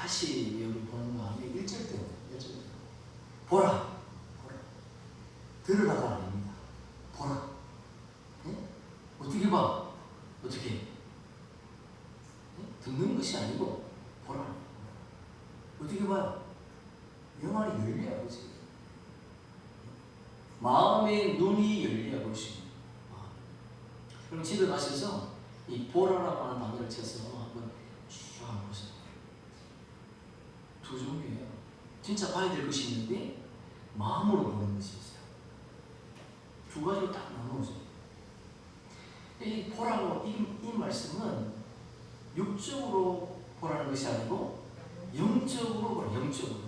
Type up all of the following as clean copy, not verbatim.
다시 여기 보는 마음이 1절 때문에 1절 때 보라 들으라가 아닙니다. 보라. 네? 어떻게 봐? 어떻게? 네? 듣는 것이 아니고 보라. 어떻게 봐요? 영안이 열려야 보지. 마음의 눈이 열려야 보시. 그럼 집에 가셔서 이 보라라고 하는 단어를 쳐서 한번 쭉 한번 보세요. 두 종류예요. 진짜 봐야 될 것이 있는데 마음으로 보는 것이 있어요. 두 가지로 딱 나누어져요. 이 보라고 이 말씀은 육적으로 보라는 것이 아니고 영적으로 보라. 영적으로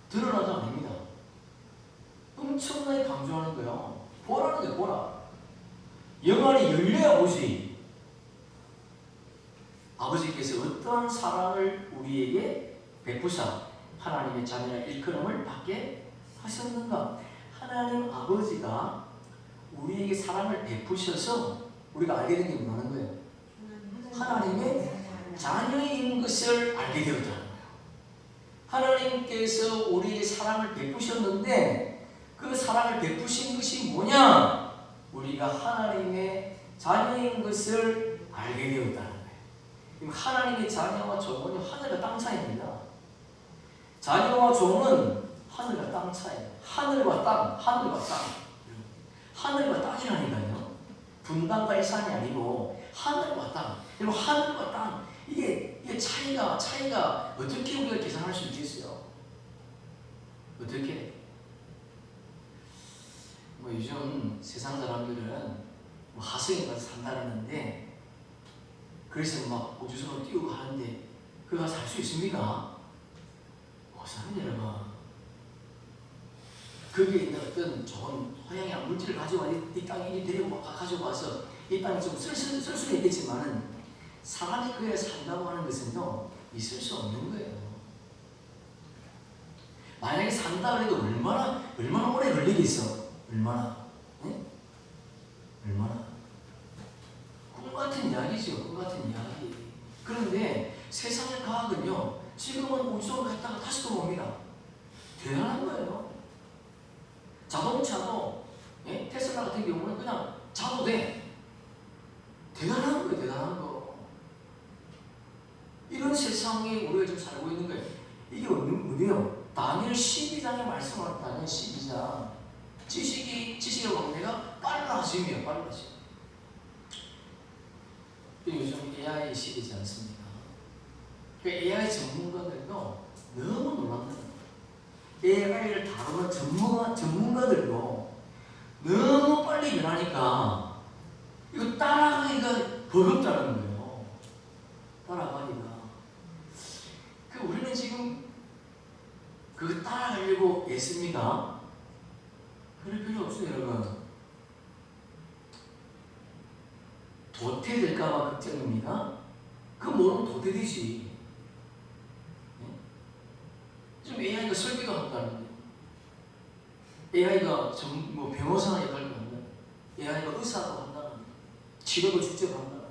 드러나도 아닙니다. 엄청나게 강조하는 거예요. 보라는 게 보라. 영안이 열려야 보시. 아버지께서 어떠한 사랑을 우리에게 베푸사 하나님의 자녀라 일컬음을 받게 하셨는가. 하나님 아버지가 우리에게 사랑을 베푸셔서 우리가 알게 된 게 뭐라는 거예요? 하나님의 자녀인 것을 알게 되었다는 거예요. 하나님께서 우리에게 사랑을 베푸셨는데 그 사랑을 베푸신 것이 뭐냐? 우리가 하나님의 자녀인 것을 알게 되었다는 거예요. 하나님의 자녀와 종은 하늘과 땅 차이입니다. 자녀와 종은 하늘과 땅 차이. 하늘과 땅, 하늘과 땅. 하늘과 땅이라니까요. 분단과 일산이 아니고 하늘과 땅. 그리고 하늘과 땅. 이게 차이가 어떻게 우리가 계산할 수 있겠어요? 어떻게? 요즘 세상 사람들은 하성에 가서 산다는데 그래서 막 우주선으로 띄우고 하는데 그가 살 수 있습니까? 못 사는 여러분. 거기에 있는 어떤 좋은 토양이나 물질을 가져와 이 땅에 데리고 가지고 와서 이 땅에 좀 쓸 수는 있겠지만은 사람이 그에 산다고 하는 것은요 있을 수 없는 거예요. 만약에 산다 그래도 얼마나 오래 걸리겠어? 얼마나? 네? 얼마나? 꿈 같은 이야기죠. 꿈 같은 이야기. 그런데 세상의 과학은요 지금은 우주선을 갔다가 다시 들어옵니다. 대단한 거예요. 자동차도 테슬라 같은 경우는 그냥 자도 돼. 대단한 거예요. 대단한 거. 이런 세상에 우리가 지금 살고 있는 거예요. 이게 뭐예요? 다니엘 12장의 말씀을 다니엘 12장 지식의 광대가 빨라짐이에요. 빨라짐. 요즘 AI 시대지 않습니까? 그 AI 전문가들도 너무 놀랍니다. AI를 다루는 전문가들도 너무 빨리 변하니까 이거 따라가기가 버겁다는 거예요. 따라가기가. 우리는 지금 그거 따라가려고 애씁니다. 그럴 필요 없어요, 여러분. 도태될까봐 걱정입니다. 그 모르면 도태되지. 지금 AI가 설계도 한다는데, AI가 변호사 역할도 한다. AI가 의사도 한다는 치료도 직접 한다.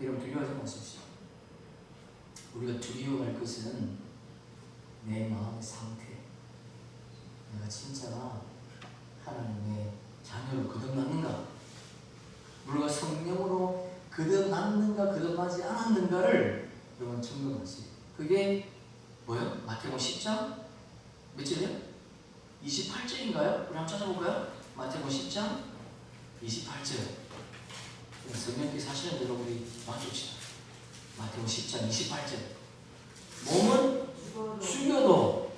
여러분 두려워하지 마십시오. 우리가 두려워할 것은 내 마음의 상태. 내가 진짜 하나님의 자녀로 거듭났는가? 우리가 성령으로 거듭났는가 거듭나지 않았는가를 여러분 증명하세요. 그게 뭐예요? 마태복음 10장 몇 절이요? 28절인가요? 우리 한번 찾아볼까요? 마태복음 10장 28절. 성령께 사시는 대로 우리 맞춥시다. 마태복음 10장 28절. 몸은 죽여도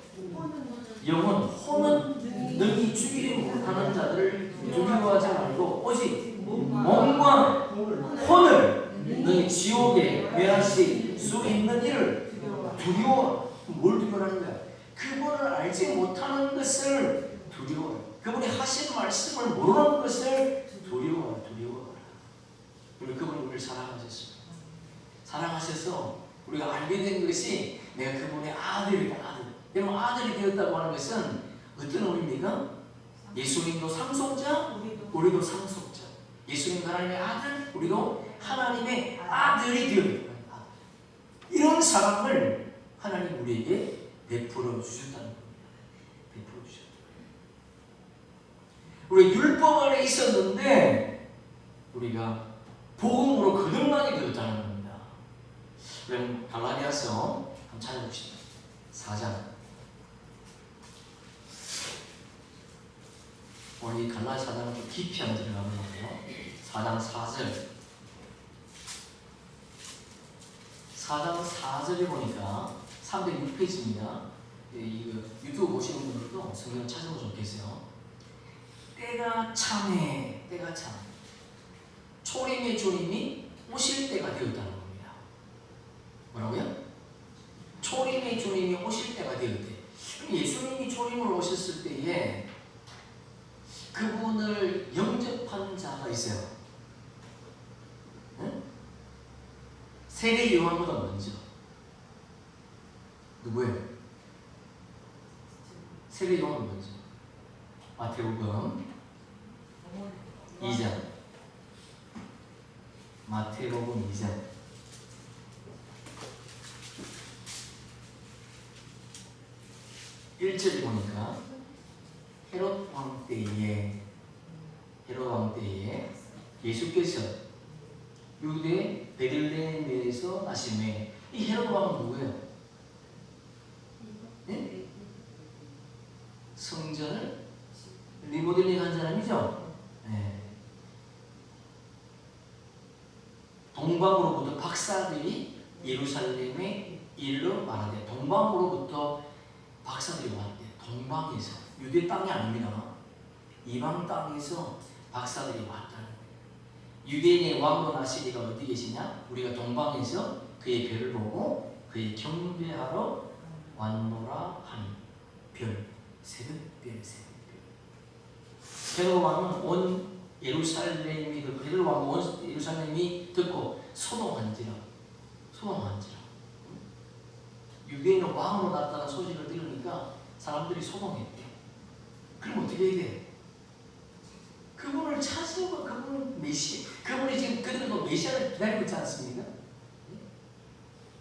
영혼 혼은 능히 죽이지 못하는 자들을 두려워하지 말고 오직 몸과 혼을 능히 지옥에 멸하실 수 있는 이를 두려워. 뭘 두려워하는 거야? 그분을 알지 못하는 것을 두려워해. 그분이 하신 말씀을 모르는 것을 두려워해. 우리 그분이 우리를 사랑하셨어요. 사랑하셔서 우리가 알게 된 것이 내가 그분의 아들이다. 아들. 여러분 아들이 되었다고 하는 것은 어떤 의미입니까? 예수님도 상속자, 우리도 상속자. 예수님 하나님의 아들, 우리도 하나님의 아들이 되었다. 이런 사랑을 하나님 우리에게 베풀어 주셨다는 겁니다. 베풀어 주셨다. 우리 율법 안에 있었는데 우리가 복음으로 거듭나게 되었다는 겁니다. 그럼 갈라디아서 한번 찾아봅시다. 4장. 오늘 이 갈라디아 4장을 좀 깊이 한번 들어가 보는데요. 4장 4절. 4장 4절에 보니까 306페이지입니다. 이거 유튜브 보시는 분들도 성경을 찾아보면 좋겠어요. 때가 참해, 때가 참. 초림의 주님이 오실 때가 되었다는 겁니다. 뭐라고요? 초림의 주님이 오실 때가 되었대. 예수님이 초림으로 오셨을 때에 그분을 영접한 자가 있어요. 응? 세례 요한보다 먼저. 누구예요? 세례 요한 먼저. 마태복음 2장. 마태복음 2장. 1절에 보니까 헤롯 왕 때에 예수께서 유대 베들레헴에서 나심에, 이 헤롯 왕은 누구예요? 네? 성전을 리모델링한 사람이죠. 네. 동방으로부터 박사들이 예루살렘에 이르러 말하되, 동방으로부터 박사들이 왔대. 동방에서, 유대 땅이 아닙니다. 이방 땅에서 박사들이 왔다는 거예요. 유대인의 왕으로 나시리가 어디 계시냐? 우리가 동방에서 그의 별을 보고 그의 경배하러 왔노라 하니. 별, 새벽별, 새벽별. 헤롯 왕은 온 예루살렘이 듣고, 헤롯 왕은 온 예루살렘이 듣고 소동한지라. 유대인은 왕으로 났다는 소식을 들으니까 사람들이 소동했대. 그럼 어떻게 해야 돼? 그분을 찾으고, 그분은 메시아, 그분이 지금 그들도 메시아를 기다리고 있지 않습니까?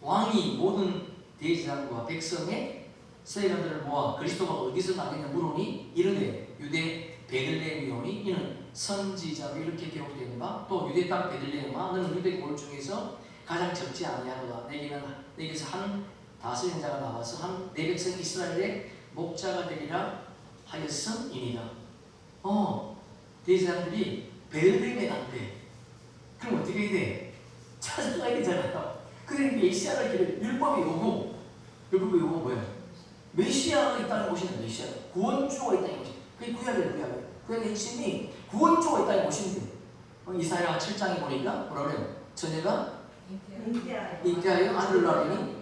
왕이 모든 대제사장과 백성의 세관들을 모아 그리스도가 어디서 나겠냐 물으니 이르되 유대 베들레헴이 오니 이는 선지자로 이렇게 기록되는 바, 또 유대 땅 베들레헴아 너는 유대 골 중에서 가장 적지 아니하도다. 내게서 한 다스리는 자가 나와서 내 백성 이스라엘의 목자가 되리라 하였음이니라. 대제사장들이 베들레헴에 간대. 그럼 어떻게 해야 돼? 찾아가야 되잖아요. 그들이 메시아를 기다려. 율법의 요구 뭐예요? 메시아가 있다는 것이는 메시아, 구원주가 있다는 것이. 그게 구약이에요. 구약의 핵심이 구원주가 있다는 것인데, 이사야 7장에 보니까 뭐라 그래요? 전에가 잉태하여 아들을 낳으니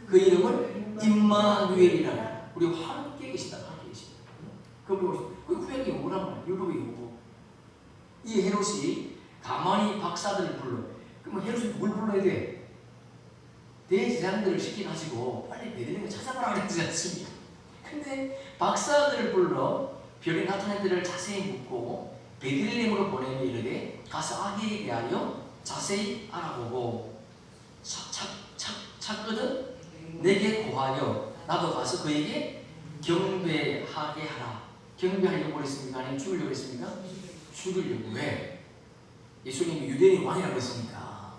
그 이름을 임마누엘이라. 우리와 함께 계시다. 그게 구약의 요구란 말이에요. 율법의 요구. 이 헤롯이 가만히 박사들을 불러. 그러면 헤롯이 누굴 불러야 돼? 대제사장들을 시켜가지고 빨리 베들레헴에 찾아보라 그랬지 않습니까? 근데 박사들을 불러 별이 나타난 데를 자세히 묻고 베들레헴으로 보내며 이르되 가서 아기에 대하여 자세히 알아보고 찾거든 내게 고하여 나도 가서 그에게 경배하게 하라. 경배하려고 그랬습니까? 아니면 죽으려고 그랬습니까? 죽으려고. 왜? 예수님이 유대인의 왕이라고 했으니까.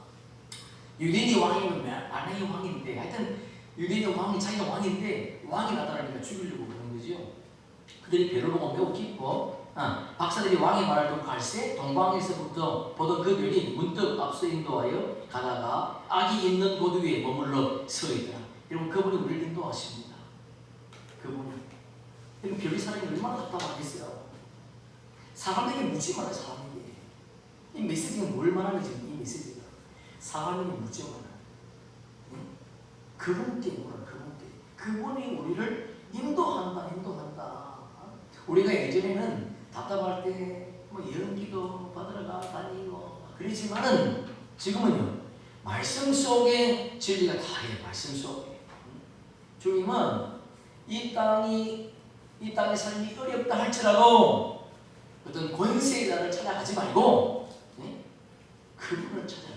유대인의 왕이면 만약의 왕인데, 하여튼 유대인의 왕이 자기가 왕인데 왕이 나타나니까 죽이려고 그러는 거죠. 그들이 별을 보고 매우 기뻐 박사들이 왕의 말을 듣고 갈새 동방에서부터 보던 그 별이 문득 앞서 인도하여 가다가 아기 있는 곳 위에 머물러 서 있더라. 여러분, 그분이 우리를 인도하십니다. 그분은. 여러분, 별이 사람이 얼마나 답답하겠어요. 사람에게 묻지 마라. 사람에게. 이 메시지가 뭘 말하는 거지? 이 메시지가 사람에게 묻지 마라. 그분께 물어라. 그분이 우리를 인도한다. 우리가 예전에는 답답할 때 뭐 이런 기도 받으러 다니고 그러지만은 지금은요, 말씀 속에 진리가 다해요. 말씀 속에. 주님은 이 땅의 삶이 어렵다 할지라도 어떤 권세의 자를 찾아가지 말고 그분을 찾아라.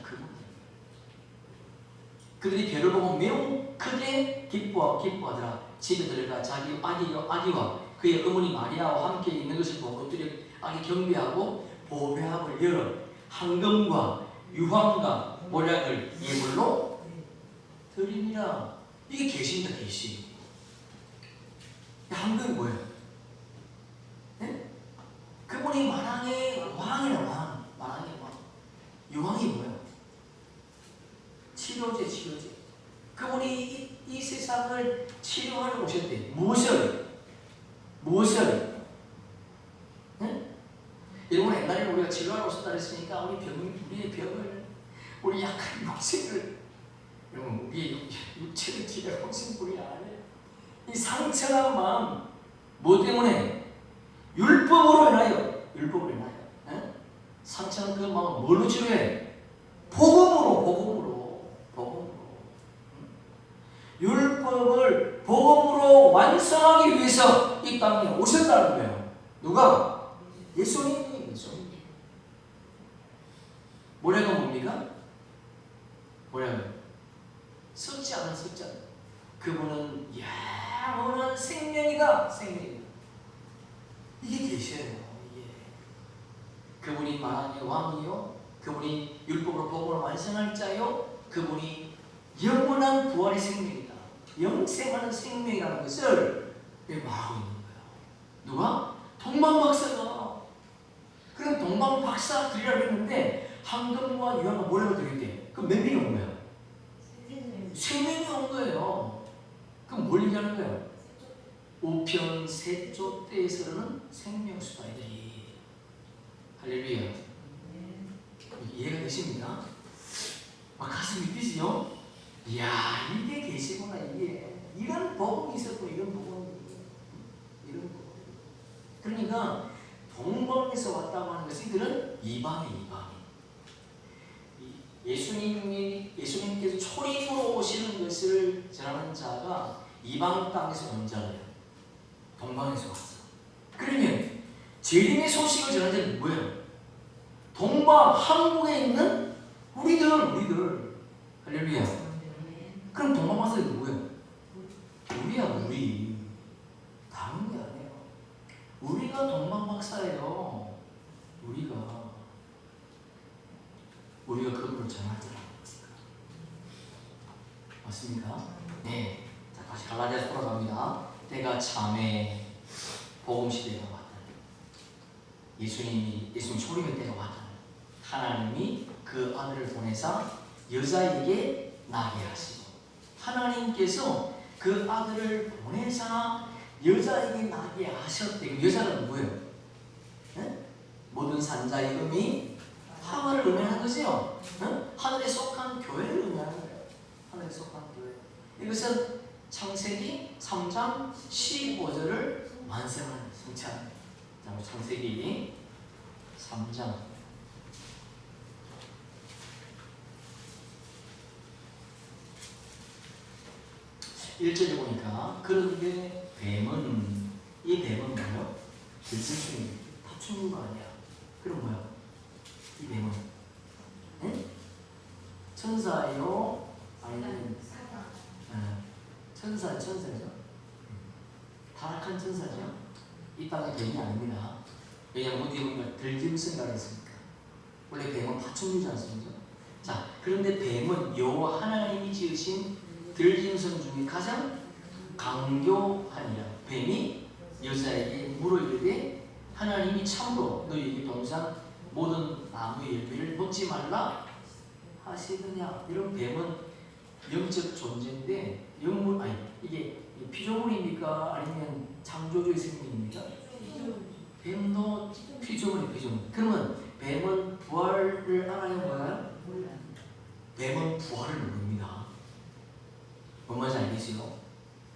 그들이 별을 보고 매우 크게 기뻐하더라. 집에 들어가 자기 아기와 그의 어머니 마리아와 함께 있는 것을 보고 그들이 아기 경배하고 보배합을 열어 황금과 유황과 모략을 예물로 드립니다. 이게 계시입니다. 계시. 황금이 뭐예요? 네? 그분이 만왕의 왕이라 왕. 만왕의 왕. 유황이 뭐예요? 치료제. 그분이 이 세상을 치료하러 오셨대. 무엇을? 네? 여러분 옛날에 우리가 치료하러 오셨다 그랬으니까 우리의 병을 우리 약한 육체를 여러분 우리의 육체를 치료하러 오신 분이 아니에요. 이 상처난 마음 뭐 때문에? 율법으로 인하여. 네? 상처난 그 마음 뭘로 치료해? 복음으로. 율법을 복음으로 완성하기 위해서 이 땅에 오셨다는 거예요. 누가? 예수님이. 모략은 뭡니까? 모략은 썩지 않은 썩지 않은. 그분은 영원한 생명이다. 이게 계시예요. 그분이 만왕의 왕이요. 그분이 율법으로 복음을 완성할 자요. 그분이 영원한 부활의 생명이다. 영생하는 생명이라는 것을 말하고 있는 거예요. 누가? 동방박사가. 그럼 동방박사들이라고 했는데 황금과 유황과 모략을 드렸대. 그럼 몇 명이 온 거예요? 3명이 온 거예요. 그럼 뭘 얘기하는 거예요? 우편 세조 때에서는 생명수다 이들이. 할렐루야. 이해가 되십니까? 막 가슴이 뛰지요? 이야, 이게 계시구나. 이런 복음이 있었구나. 이런 복음. 그러니까 동방에서 왔다고 하는 것이 이들은 이방인. 예수님께서 초림으로 오시는 것을 전하는 자가 이방 땅에서 온 자예요. 동방에서 왔어. 그러면 재림의 소식을 전하는 자는 뭐예요? 동방, 한국에 있는 우리들. 할렐루야. 그럼 동방 박사들이 누구예요? 우리야, 우리. 다른 게 아니에요. 우리가 동방 박사예요. 우리가 그분을 전할 자라는 것입니다. 맞습니까? 네. 자, 다시 갈라디아서 돌아갑니다. 때가 참에 복음 시대가 왔다는. 예수님 초림의 때가 왔다는. 하나님이 그 아들을 보내사 여자에게 나게 하시고, 하나님께서 그 아들을 보내사 여자에게 나게 하셨대. 여자는 누구예요? 네? 모든 산자의 이름이 하와를 의미하는 거지요. 네? 하늘에 속한 교회를 의미하는 거예요. 하늘에 속한 교회. 이것은 창세기 3장 15절을 완성하는 성찬. 창세기 3장 1절에 보니까 그런데 이 뱀은 뭐예요? 들짐승이 다투는 거 아니야. 그럼 뭐야? 이 뱀은 천사요? 아니면 천사죠. 타락한 천사죠. 이 땅의 뱀이 아닙니다. 왜냐하면 어디 보면 들짐승이라고 했습니까? 원래 뱀은 파충류지 않습니까? 자, 그런데 뱀은 여호와 하나님이 지으신 들짐승 중에 가장 강교하니라. 뱀이 여자에게 물어이르되 하나님이 참으로 너희에게 동산 모든 나무의 열매를 먹지 말라 하시느냐. 이런 뱀은 영적 존재인데 이게 피조물입니까? 아니면 창조주의 생명입니까? 뱀도 피조물이에요. 그러면 뱀은 부활을 알아요? 몰라요? 뱀은 부활을 모릅니다. 뭔 말인지 알겠어요?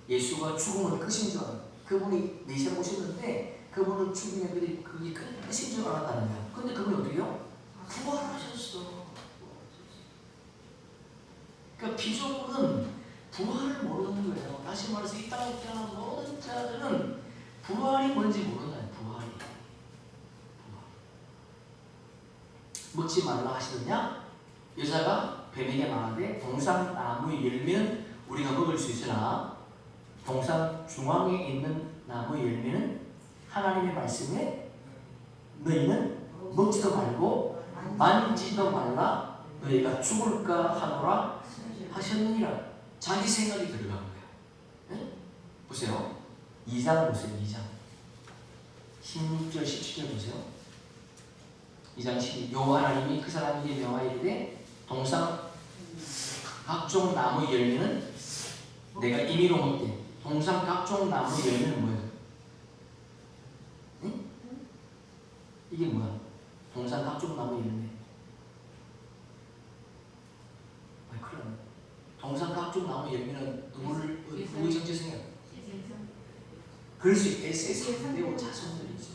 예수가 죽음을 끝인 줄 알아요. 그분이 메시아로 오셨는데 그분은 죽음의 그게 끝인 줄 알았다는 거야. 근데 그분이 어떻게 해요? 부활하셨어. 그러니까 피조물은 부활을 모르는 거예요. 다시 말해서 이 땅에 태어난 모든 자들은 부활이 뭔지 모른다. 부활. 먹지 말라 하시느냐? 여자가 뱀에게 말하되 동산 나무 나무의 열매는 우리가 먹을 수 있으나 동산 중앙에 있는 나무의 열매는 하나님의 말씀에 너희는 먹지도 말고 만지도 말라 너희가 죽을까 하노라 하셨느니라. 자기 생각이 들어간 거예요. 네? 보세요. 2장 보세요. 2장 16절 17절 보세요. 2장 16 여호와 하나님이 그 사람에게 명하이르되 동산 각종 나무 열매는 내가 임의로 먹되 동산 각종 나무 열매는 뭐예요? 응? 이게 뭐야? 동산 각종 나무 열매. 큰일 났네. 동산 각종 나무 열매는 누구의 정체성이야? 그럴 수 있겠어요. 상대고 자손들이죠.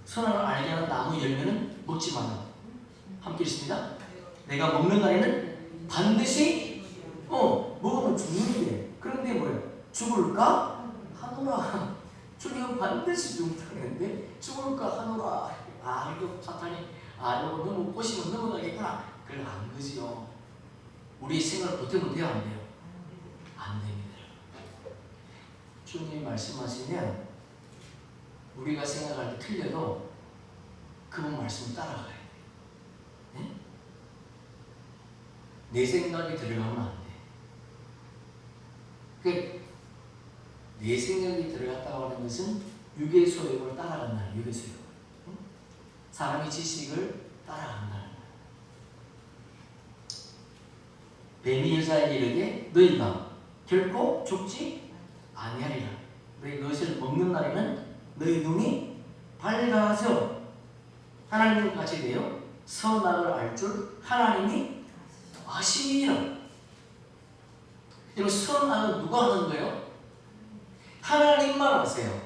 선악을 알게 하는 나무 열매는 먹지 마라. 함께 있습니다. 내가 먹는 날에는 반드시 먹으면 죽는데 그런데 뭐예요? 죽을까 하노라. 죽이면 반드시 죽는다는데 죽을까 하노라. 이거 사탄이 이거 너무 꼬시면 넘어가겠구나. 그걸 안 거지요. 우리 생각을 보태면 돼요, 안 돼요? 안 됩니다. 주님이 말씀하시면 우리가 생각할 때 틀려도 그분 말씀을 따라가야 돼. 네? 내 생각이 들어가면 안 돼. 내 생각이 들어갔다고 하는 것은 육의 소욕을 따라간다는 육의 소욕. 응? 사람의 지식을 따라간다는 거야. 뱀이 여자에게 이르되 너희가 결코 죽지 아니하리라. 너희 그것을 먹는 날에는 너희 눈이 밝아져 하나님과 같이 되어 선악을 알 줄 하나님이 아시니라. 여러분 선악은 누가 하는 거예요? 하나님만 아세요.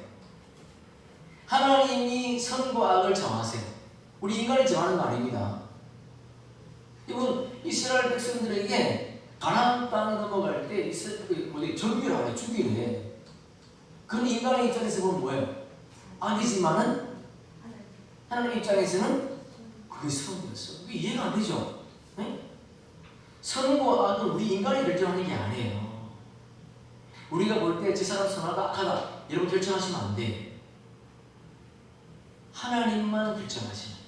하나님이 선과 악을 정하세요. 우리 인간이 정하는 거 아닙니다. 이건 이스라엘 백성들에게 가나안 땅에 넘어갈 때 정규를 하래, 주기를. 그건 인간의 입장에서 보면 뭐예요? 악이지만은 하나님 입장에서는 그게 선이었어. 그게 이해가 안 되죠? 네? 선과 악은 우리 인간이 결정하는 게 아니에요. 우리가 볼 때 저 사람 선하다 악하다 여러분 결정하시면 안 돼. 하나님만 결정하시는 거예요.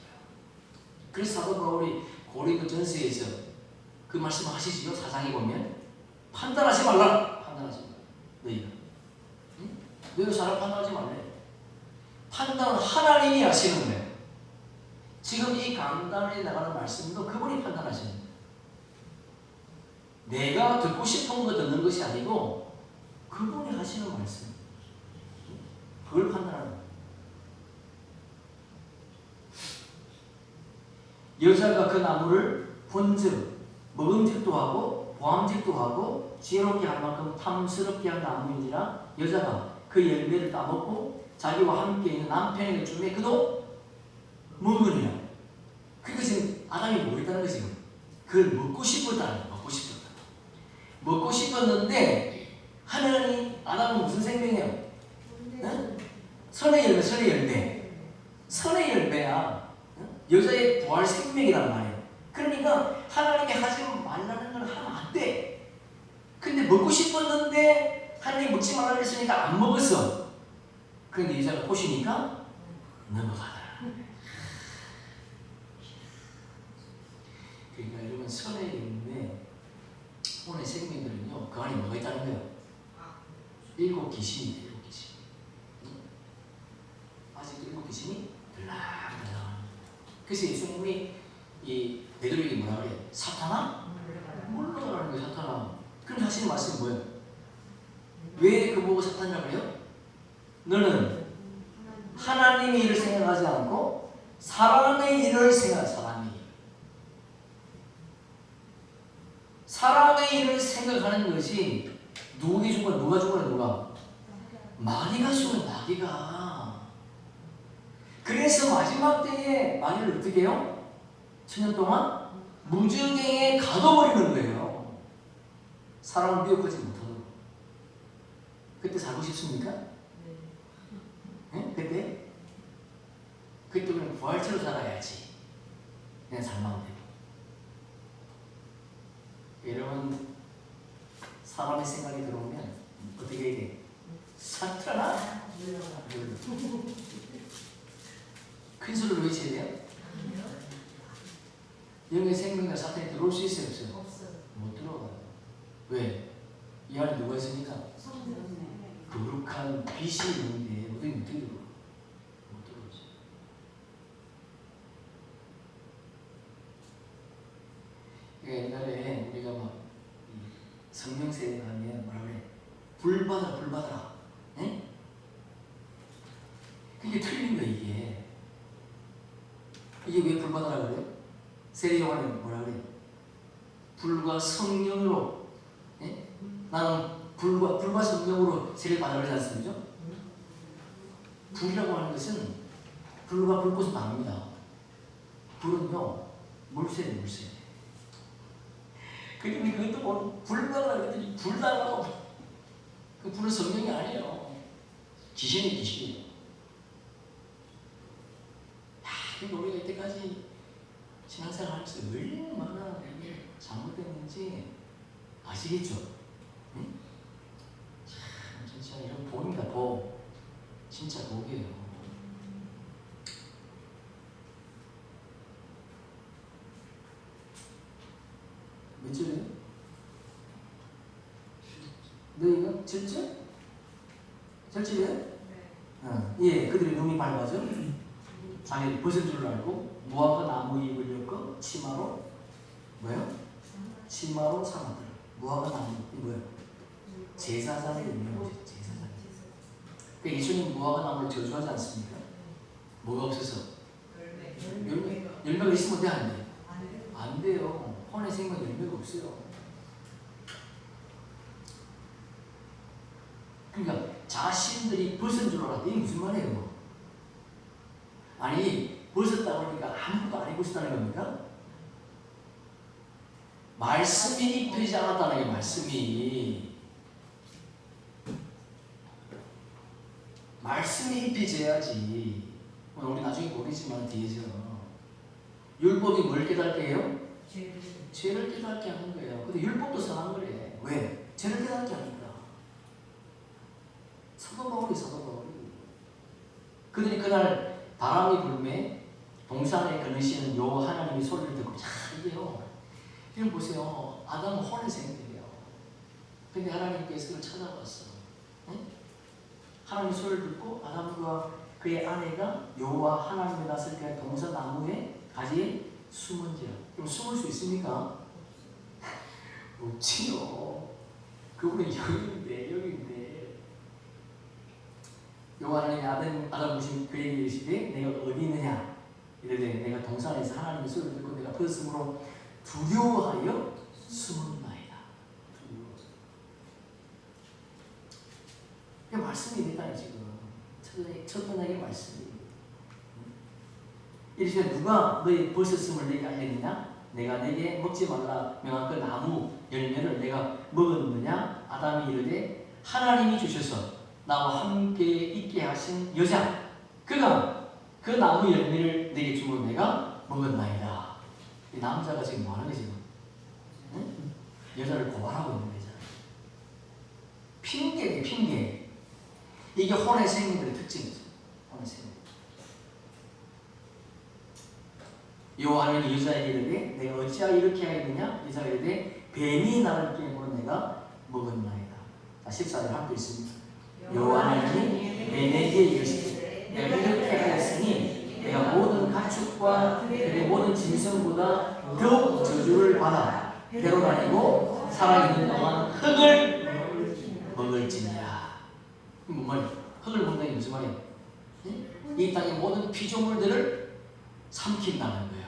그래서 사도 바울이 고린도 전서에서 그 말씀을 하시지요. 4장에 보면 판단하지 말라. 판단하지 말라. 너희가 응? 너희가 사람 판단하지 말래. 판단은 하나님이 하시는 거예요. 지금 이 강단에 나가는 말씀도 그분이 판단하시는 거예요. 내가 듣고 싶은 거 듣는 것이 아니고 그분이 하시는 말씀. 그걸 판단하는 거예요. 여자가 그 나무를 본즉 먹음직도 하고 보암직도 하고 지혜롭게 할 만큼 탐스럽게 한 나무인지라 여자가 그 열매를 따먹고 자기와 함께 있는 남편에게 주매 그도 먹으니라. 그러니까 지금 아담이 뭐 했다는 거지? 그걸 먹고 싶었다는 거야. 먹고 싶었다. 먹고 싶었는데 하나님 아담은 무슨 생명이에요? 응? 선의 열매, 선의 열매. 선의 열매야. 여자의 부활 생명이란 말이에요. 그러니까 하나님이 하지 말라는 건 하면 안 돼. 근데 먹고 싶었는데 하나님 먹지 말라 그랬으니까 안 먹었어. 그런데 여자가 보시니까 넘어가더라. 그러니까 여러분 선의 열매 오늘 생명들은요 그 안에 뭐가 있다는 거예요? 7 귀신이 돼요. 7 귀신. 아직도 7 귀신이 들락들락. 그래서 예수님이 이 베드로에게 뭐라 그래요? 사탄아? 물러가라는 거예요. 사탄아. 그럼 하시는 말씀이 뭐예요? 왜 그보고 사탄이라고 그래요? 너는 하나님의 일을 생각하지 않고 사람의 일을 생각해. 사람의 일을 생각하는 것이 누구에게 준 거야? 누가 준 거야? 누가? 마귀가 준 거야. 마귀가. 그래서 마지막 때에 마귀를 어떻게 해요? 1000년 동안 무저갱에 가둬버리는 거예요. 사람을 미혹하지 못하도록. 그때 살고 싶습니까? 네? 그때? 그때 그냥 부활체로 살아야지. 그냥 살면 안 돼요. 여러분 사람의 생각이 들어오면 어떻게 해야 돼? 사트라나 큰 소리로 외쳐야 돼요? 영의 생명과 사탄이 들어올 수 있어요? 없어요? 없어요. 못 들어가요. 왜? 이 안에 누가 있으니까? 거룩한 빛이 있는데 어떻게 못 들어가? 못 들어오지. 그러니까 옛날에 우리가 막 성령세에 가면 뭐라 그래? 불 받아라, 불 받아라. 예? 그게 틀린 거야, 이게. 이게 왜 불 받아라 그래요? 세례요한은 뭐라 그래? 불과 성령으로, 예? 나는 불과 성령으로 세례 받아 그러지 않습니까? 불이라고 하는 것은 불과 불꽃은 다릅니다. 불은요, 물새예요, 물새. 그런데 그것도 뭐 불가라 그랬더니 불 달라고. 그 불은 성령이 아니에요. 귀신이 귀신이에요. 근데 우리가 이때까지 신앙생활 하면서 얼마나 이게 잘못됐는지 아시겠죠? 응? 참 진짜 이런 복입니다. 복. 진짜 복이에요. 몇 절이에요? 너희가 7절? 7절이에요? 예, 그들의 눈이 밝아져 자기 벗은 줄 알고 무화과 나무 잎을 엮어 치마로 뭐요? 치마로 삼았더라. 무화과 나무 이 뭐예요? 제사장의 의미는 뭐죠? 제사장. 그러니까 예수님 무화과 나무를 저주하지 않습니까? 뭐가 없어서? 열매가 있으면 돼? 안 돼? 안 돼요. 혼의 생명 열매가 없어요. 그러니까 자신들이 벗은 줄 알았더니 이게 무슨 말이에요? 아니 벗었다 보니까 아무것도 안 입으셨다는 겁니까? 말씀이 입히지 않았다는 게 말씀이 입혀져야지. 우리 나중에 보겠지만 뒤에서 율법이 뭘 깨닫게 해요? 죄를 깨닫게 하는 거예요. 근데 율법도 선한 거래. 왜? 죄를 깨닫게 하니까. 사도 바울이 그들이 그날 바람이 불매 동산에 거느시는 요 하나님의 소리를 듣고 이게요. 지금 보세요. 아담은 혼의 생명이에요. 근데 하나님께서 그를 찾아왔어. 응? 하나님의 소리를 듣고 아담과 그의 아내가 여호와 하나님의 낯을 피한 동산 나무의 가지에 숨은지라. 그럼 숨을 수 있습니까? 없지요. 그분은 영인데 여호와 하나님의 아담 보신 그에게 이르시되 내가 어디 있느냐 이르되 내가 동산에서 하나님의 소리를 듣고 내가 벗음으로 두려워하여 숨었나이다. 이 말씀이 있다 지금 첫 번째 말씀이. 이르시되 누가 너희 벗었음을 내게 알렸느냐? 내가 내게 먹지 말라 명한 그 나무 열매를 내가 먹었느냐? 아담이 이르되 하나님이 주셔서 나와 함께 있게 하신 여자 그가 그 나무 열매를 내게 주므로 내가 먹었나이다. 이 남자가 지금 뭐하는 거지? 응? 여자를 고발하고 있는 거잖아. 핑계네 핑계. 이게 혼의 생명들의 특징이죠. 혼의 생명. 여호와는 여자에게 이르되 내가 어찌하여 이렇게 하였느냐? 여자가 이르되 뱀이 나를 깨므로 내가 먹었나이다. 자 14절 함께 있습니다. 여호와는 내게 이르시되 내가 이렇게 하였으니 내가 모든 가축과 그의 모든 짐승보다 더욱 저주를 받아 배로 다니고 살아있는 동안 흙을 먹을지니라. 뭔 말이야? 흙을 먹는다는 게 무슨 말이야? 이 땅의 모든 피조물들을 삼킨다는 거예요.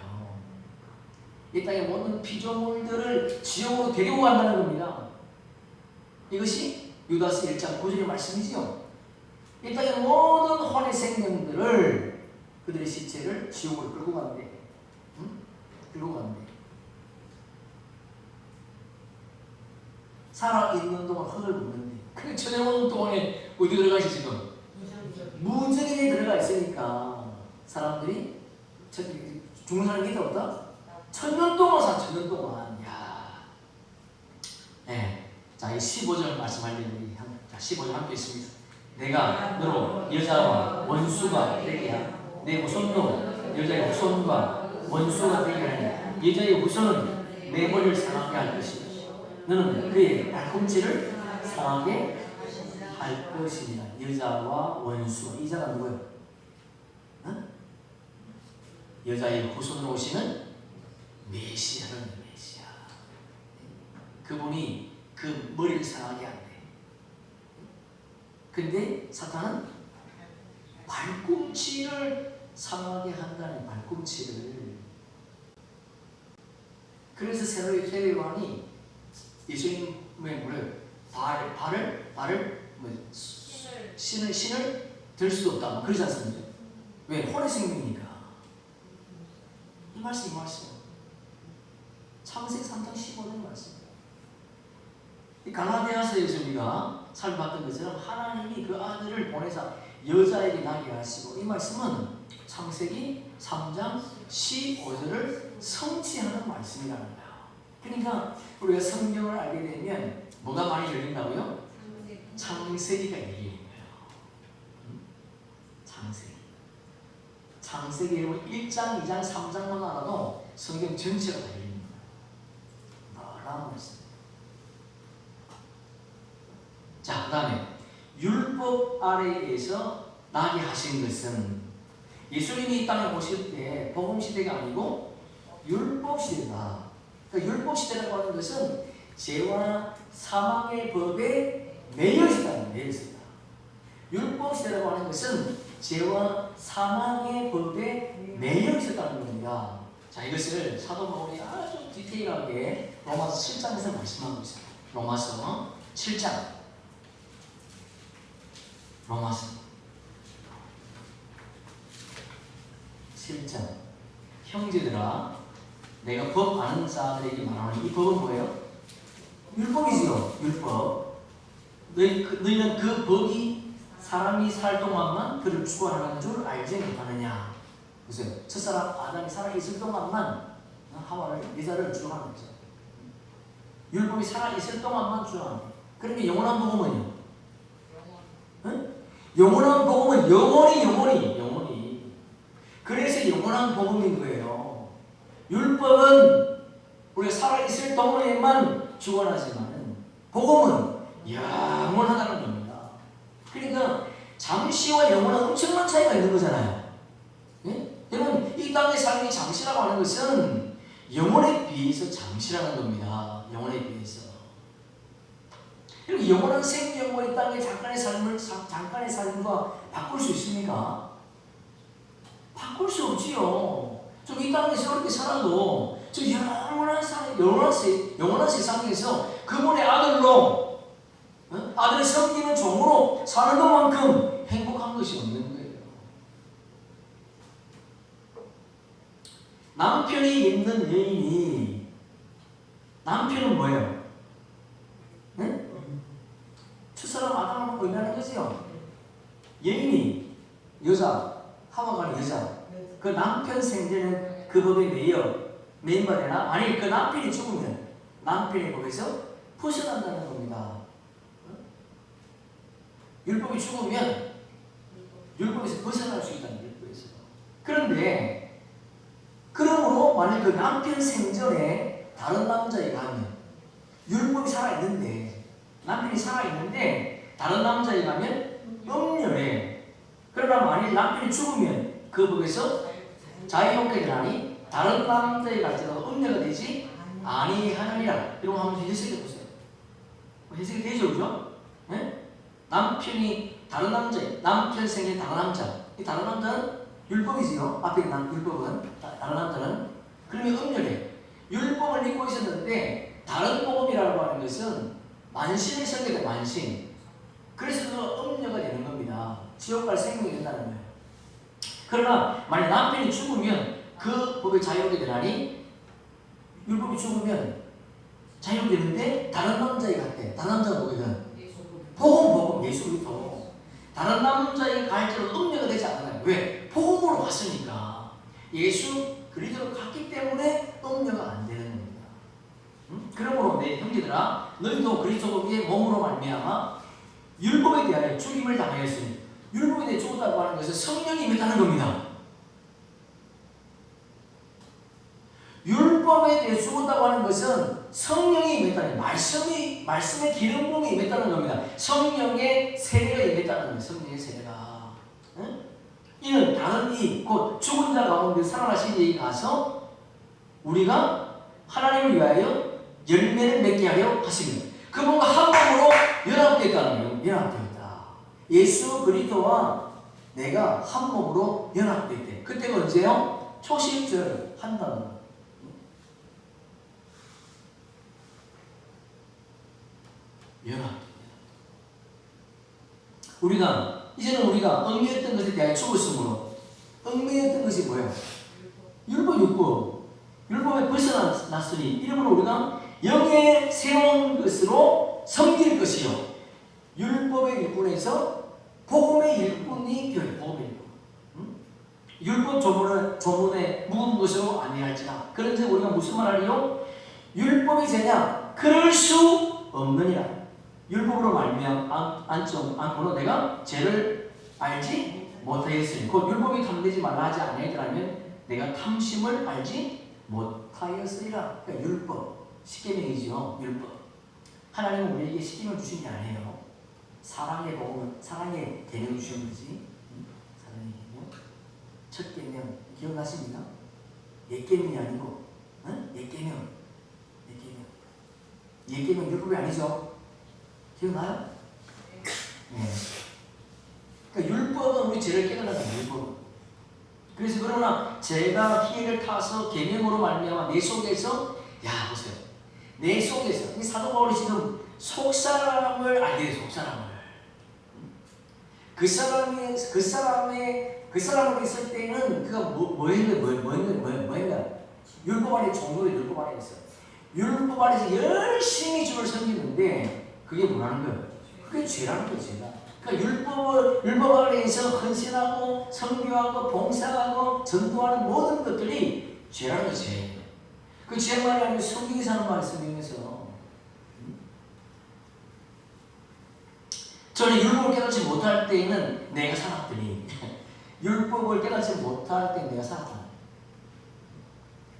이 땅의 모든 피조물들을 지옥으로 데리고 간다는 겁니다. 이것이 유다서 1장 9절의 말씀이지요. 이 땅의 모든 혼의 생명들을 그들의 시체를 지옥으로 끌고 간대. 응? 끌고 간대. 살아있는 동안 흙을 먹는데 그 천여년 동안에 어디 들어가 있어 지금? 무정인에 들어가 있으니까 사람들이 죽는 사람이 있다 없다? 1000년 동안 산 1000년 동안. 야 이 15절 말씀하려니 자 15절 함께 있습니다. 내가 너로 여자와 원수가 되게 하고 내 후손도 여자의 후손과 원수가 되게 하니 여자의 후손은 내 머리를 상하게 할 것이다. 너는 그의 발꿈치를 상하게 할 것이니라. 여자와 원수. 이 자가 누구예요? 어? 여자의 후손으로 오시는 메시아는 메시아. 그분이 그 머리를 상하게 한대. 근데 사탄은 발꿈치를 상하게 한다는 발꿈치를. 그래서 세례요한이 예수님의 뭐래요? 발을 신을 들 수도 없다. 그러지 않습니까? 왜? 혼의 생명이니까. 이 말씀. 창세기 3장 15절 말씀. 이 갈라디아서에서 우리가 살펴봤던 것처럼 하나님이 그 아들을 보내사 여자에게 나게 하시고, 이 말씀은 창세기 3장 15절을 성취하는 말씀이라는 거예요. 그러니까 우리가 성경을 알게 되면 뭐가 많이 열린다고요? 창세기가 열리는 거예요. 창세기 1장, 2장, 3장만 알아도 성경 전체가 다 열립니다. 놀라운 말씀. 자, 그 다음에 율법 아래에서 나게 하신 것은 예수님이 이 땅에 오실 때 복음 시대가 아니고 율법 시대다. 그러니까 율법 시대라고 하는 것은 죄와 사망의 법에 매여 있었다는 거예요. 율법 시대라고 하는 것은 죄와 사망의 법에 매여 있었다는 겁니다. 자, 이것을 사도 바울이 아주 디테일하게 로마서 7장에서 말씀하고 있어요. 로마서 7장. 로마서 7장. 형제들아, 내가 법 아는 자들에게 말하는 이 법은 뭐예요? 율법이지요. 율법. 너희는 그 법이 사람이 살 동안만 그를 추구하는 줄 알지 못하느냐. 보세요. 첫사람 아담이 살아있을 동안만 하와를, 여자를 추구하는 거죠. 율법이 살아있을 동안만 추구하는 거예요. 그러면 영원한 복음은요? 응? 영원한 복음은 영원히. 그래서 영원한 복음인 거예요. 율법은 우리가 살아있을 동안에만 주관하지만 복음은 영원하다는 겁니다. 그러니까 잠시와 영원한 엄청난 차이가 있는 거잖아요. 예? 여러분, 이 땅의 삶이 잠시라고 하는 것은 영원에 비해서 잠시라는 겁니다. 영원에 비해서. 그리고 영원한 생명과 이 땅의 잠깐의 삶과 바꿀 수 있습니까? 바꿀 수 없지요. 좀 이 땅에서 이렇게 살아도 저 영원한 세상에서 그분의 아들로, 아들을 섬기는 종으로 사는 것만큼 행복한 것이 없는 거예요. 남편이 있는 여인이, 남편은 뭐예요? 네? 첫사람 아담을 의미하는 거지요. 여인이 여자, 하와가 여자. 그 남편 생제는 그 법에 매인바되나? 만일 그 남편이 죽으면 남편의 법에서 벗어난다는 겁니다. 율법이 죽으면 율법에서 벗어날 수 있다는 율법에서. 그런데 그러므로 만일 그 남편 생전에 다른 남자애가 하면, 율법이 살아있는데, 남편이 살아있는데 다른 남자애가 하면 음녀래. 그러나 만일 남편이 죽으면 그 법에서 자유롭게 되나니 다른 남자에 갈지라도 음녀가 되지 아니하느니라. 이런 거 한번 해석해 보세요. 해석이 되죠, 그죠? 네? 남편이 다른 남자에, 남편 생에 다른 남자. 이 다른 남자는 율법이지요. 앞에 있는 율법은 다른 남자는. 그러면 음녀래. 율법을 믿고 있었는데 다른 복음이라고 하는 것은 만신을 섬게 돼, 만신. 그래서 그 음녀가 되는 겁니다. 지옥 갈 생명이 된다는 거예요. 그러나 만약 남편이 죽으면 그 법에 자유롭게 되나니, 율법이 죽으면 자유롭게 되는데 다른 남자에 갔대. 다른 남자가 뭐거든? 복음, 예수 그리스도. 다른 남자에 갈지라도 음녀가 되지 않아요. 왜? 복음으로 갔으니까. 예수 그리스도로 갔기 때문에 음녀가 안 되는 겁니다. 그러므로 그러므로 내 형제들아 너희도 그리스도의 몸으로 말미암아 율법에 대하여 죽임을 당하였으니 율법에 대해 죽었다고 하는 것은 성령이 임했다는 겁니다. 율법에 대해 죽었다고 하는 것은 성령이 임했다는 거예요. 말씀의 기름 부음이 임했다는 겁니다. 성령의 세례가 임했다는 거예요. 성령의 세례가. 응? 이는 다른 이 곧 죽은 자 가운데 살아나신 이에 가서 우리가 하나님을 위하여 열매를 맺게 하려 하십니다. 그분과 한 몸으로 연합되었다는 거예요. 연합되었다. 예수 그리스도와 내가 한 몸으로 연합되었대. 그때가 언제요? 초실절 한다는 거예요. 연합됩니다. 이제는 우리가 얽매였던 것에 대하여 죽었으므로 얽매였던 것이 뭐예요? 율법에 벗어났으니 이러므로 우리가 영의 새로운 것으로 섬길 것이요 율법의 일꾼에서 복음의 일꾼이 되어요. 복음의 일꾼. 율법 조문에 묵은 것으로 아니할지라. 그런데 우리가 무슨 말하리요? 율법이 제냐? 그럴 수 없느니라. 율법으로 말미암아 않고는 내가 죄를 알지 못하였으니 곧 율법이 탐내지 말라 하지 아니하더라면 내가 탐심을 알지 못하였으리라. 그러니까 율법, 십계명이죠. 율법. 하나님은 우리에게 십계명 주신 게 아니에요. 사랑의 복음을, 사랑의 계명 주신 거지. 사랑의 계명. 첫 계명 기억나십니까? 옛 계명이 아니고, 옛 계명. 옛 계명 율법이 아니죠. 기억나요? 네. 그러니까 율법은 우리 죄를 깨달아야 돼요. 율법은. 그래서 그러나 제가 기회를 타서 계명으로 말미암아 내 속에서 야 보세요. 내 속에서 이 사도 바울이 지금 속 사람을 알게 돼요. 속 사람을. 그 사람으로 있을 때는 그가 뭐인가? 율법 안에 종교의 율법 안에 있어요. 율법 안에서 열심히 주를 섬기는데 그게 뭐라는 거예요? 그게 죄라는 거예요. 죄가. 그러니까 율법 안에서 헌신하고 선교하고 봉사하고 전도하는 모든 것들이 죄라는 거예요. 죄. 그 죄 말이 아니고 성경에서 하는 말씀이면서 저는 율법을 깨닫지 못할 때에는 내가 살았더니 율법을 깨닫지 못할 때 내가 살았다.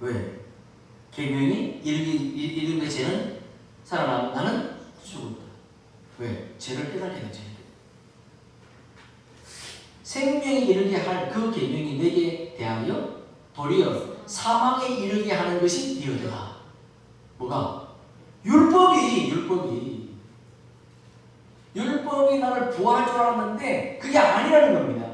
왜? 계명이 이름의 죄는 살아나고 나는 죽었다. 왜? 죄를 깨닫게 되죠. 생명에 이르게 할 그 계명이 내게 대하여 도리어 사망에 이르게 하는 것이 되어더라. 뭐가? 율법이 나를 부활할 줄 알았는데 그게 아니라는 겁니다.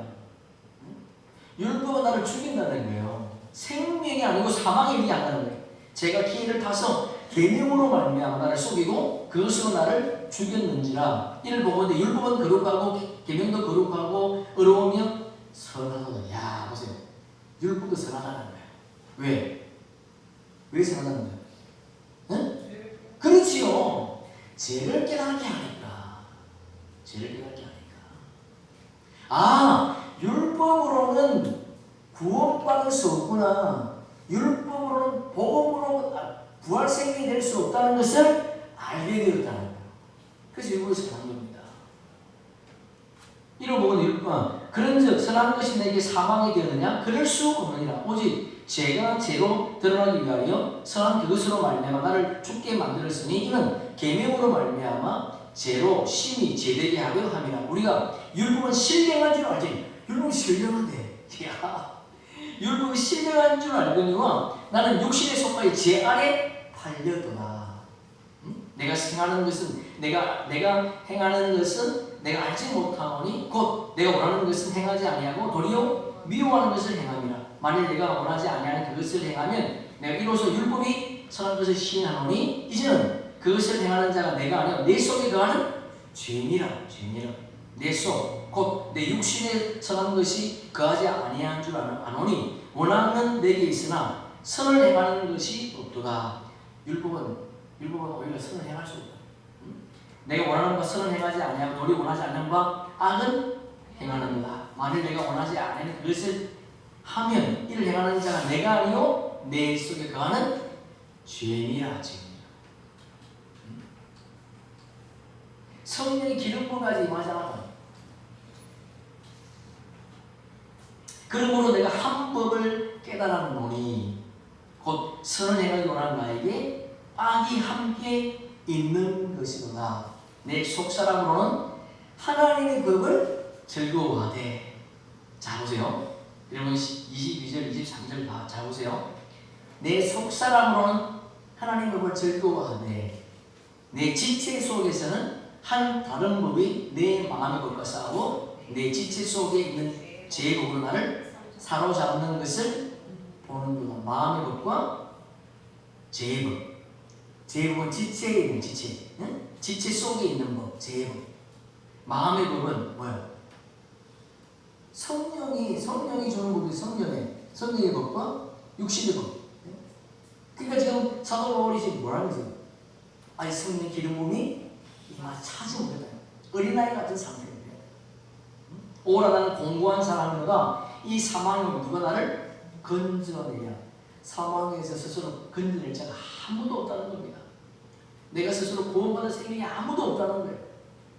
율법은 나를 죽인다는 거예요. 생명이 아니고 사망에 이르게 한다는 거예요. 제가 기회를 타서 계명으로 말미암아 나를 속이고 그것으로 나를 죽였는지라. 이를 보건대 율법은 거룩하고 계명도 거룩하고 의로우며 선하도다. 야 보세요. 율법도 선하다는 거예요. 왜? 왜 선하다는 거예요? 응? 그렇지요. 죄를 깨닫게 하니까. 율법으로는 구원받을 수 없구나. 율법으로는 복음으로 부활 생명이 될 수 없다는 것을 알게 되었다는 거예요. 그래서 율법이 선한 겁니다. 이러고 율법 그런즉 선한 것이 내게 사망이 되었느냐? 그럴 수 없느니라. 오직 죄가 죄로 드러나기 위하여 선한 그것으로 말미암아 나를 죽게 만들었으니 이는 계명으로 말미암아 죄로 심히 죄되게 하려 함이라. 우리가 율법은 신령한 줄 알지? 율법이 신령한데. 율법이 신령한 줄 알거니와 나는 육신에 속하여 죄 아래 팔려도다. 내가 행하는 것은 내가 알지 못하오니 곧 내가 원하는 것은 행하지 아니하고 도리어 미워하는 것을 행함이라. 만일 내가 원하지 아니하는 그것을 행하면 내가 이로써 율법이 선한 것을 시인하노니 이제는 그것을 행하는 자가 내가 아니라 내 속에 거하는 죄니라. 내 속, 곧 내 육신에 선한 것이 거하지 아니한 줄 아노니 원하는 내게 있으나 선을 행하는 것이 없도다. 율법은 오히려 선을 행할 수 없다. 내가 원하는 바 선을 행하지 아니하고 도리 원하지 않는 바 악은 행하는가. 만일 내가 원하지 않는 그것을 하면 이를 행하는 자가 내가 아니요 내 속에 거하는 죄니라. 성령의 기름 부음까지 임하잖아. 그러므로 내가 한 법을 깨달았노니 곧 선을 행하기 원하는 나에게 악이 함께 있는 것이구나. 내 속사람으로는 하나님의 법을 즐거워하되. 자 보세요. 여러분 22절 23절 잘 보세요. 내 속사람으로는 하나님의 법을 즐거워하되 내 지체 속에서는 한 다른 법이 내 마음의 법과 싸우고 내 지체 속에 있는 제 법으로 나를 사로잡는 것을 보는구나. 마음의 법과 제 법. 제 법은 지체에 있는 지체. 응? 지체 속에 있는 법. 제 법. 마음의 법은 뭐예요? 성령이 주는 법이 성령의 법과 육신의 법. 그러니까 지금 사도 바울이 지금 뭐라는 거죠? 아니 성령 기름 부음이 이마 차지 못했다. 어린아이 같은 상태인데. 오라 나는 공고한 사람이로다. 이 사망으로 누가 나를 건져내랴. 사망에서 스스로 건져낼 자가 아무도 없다는 겁니다. 내가 스스로 구원받을 생명이 아무도 없다는 거예요.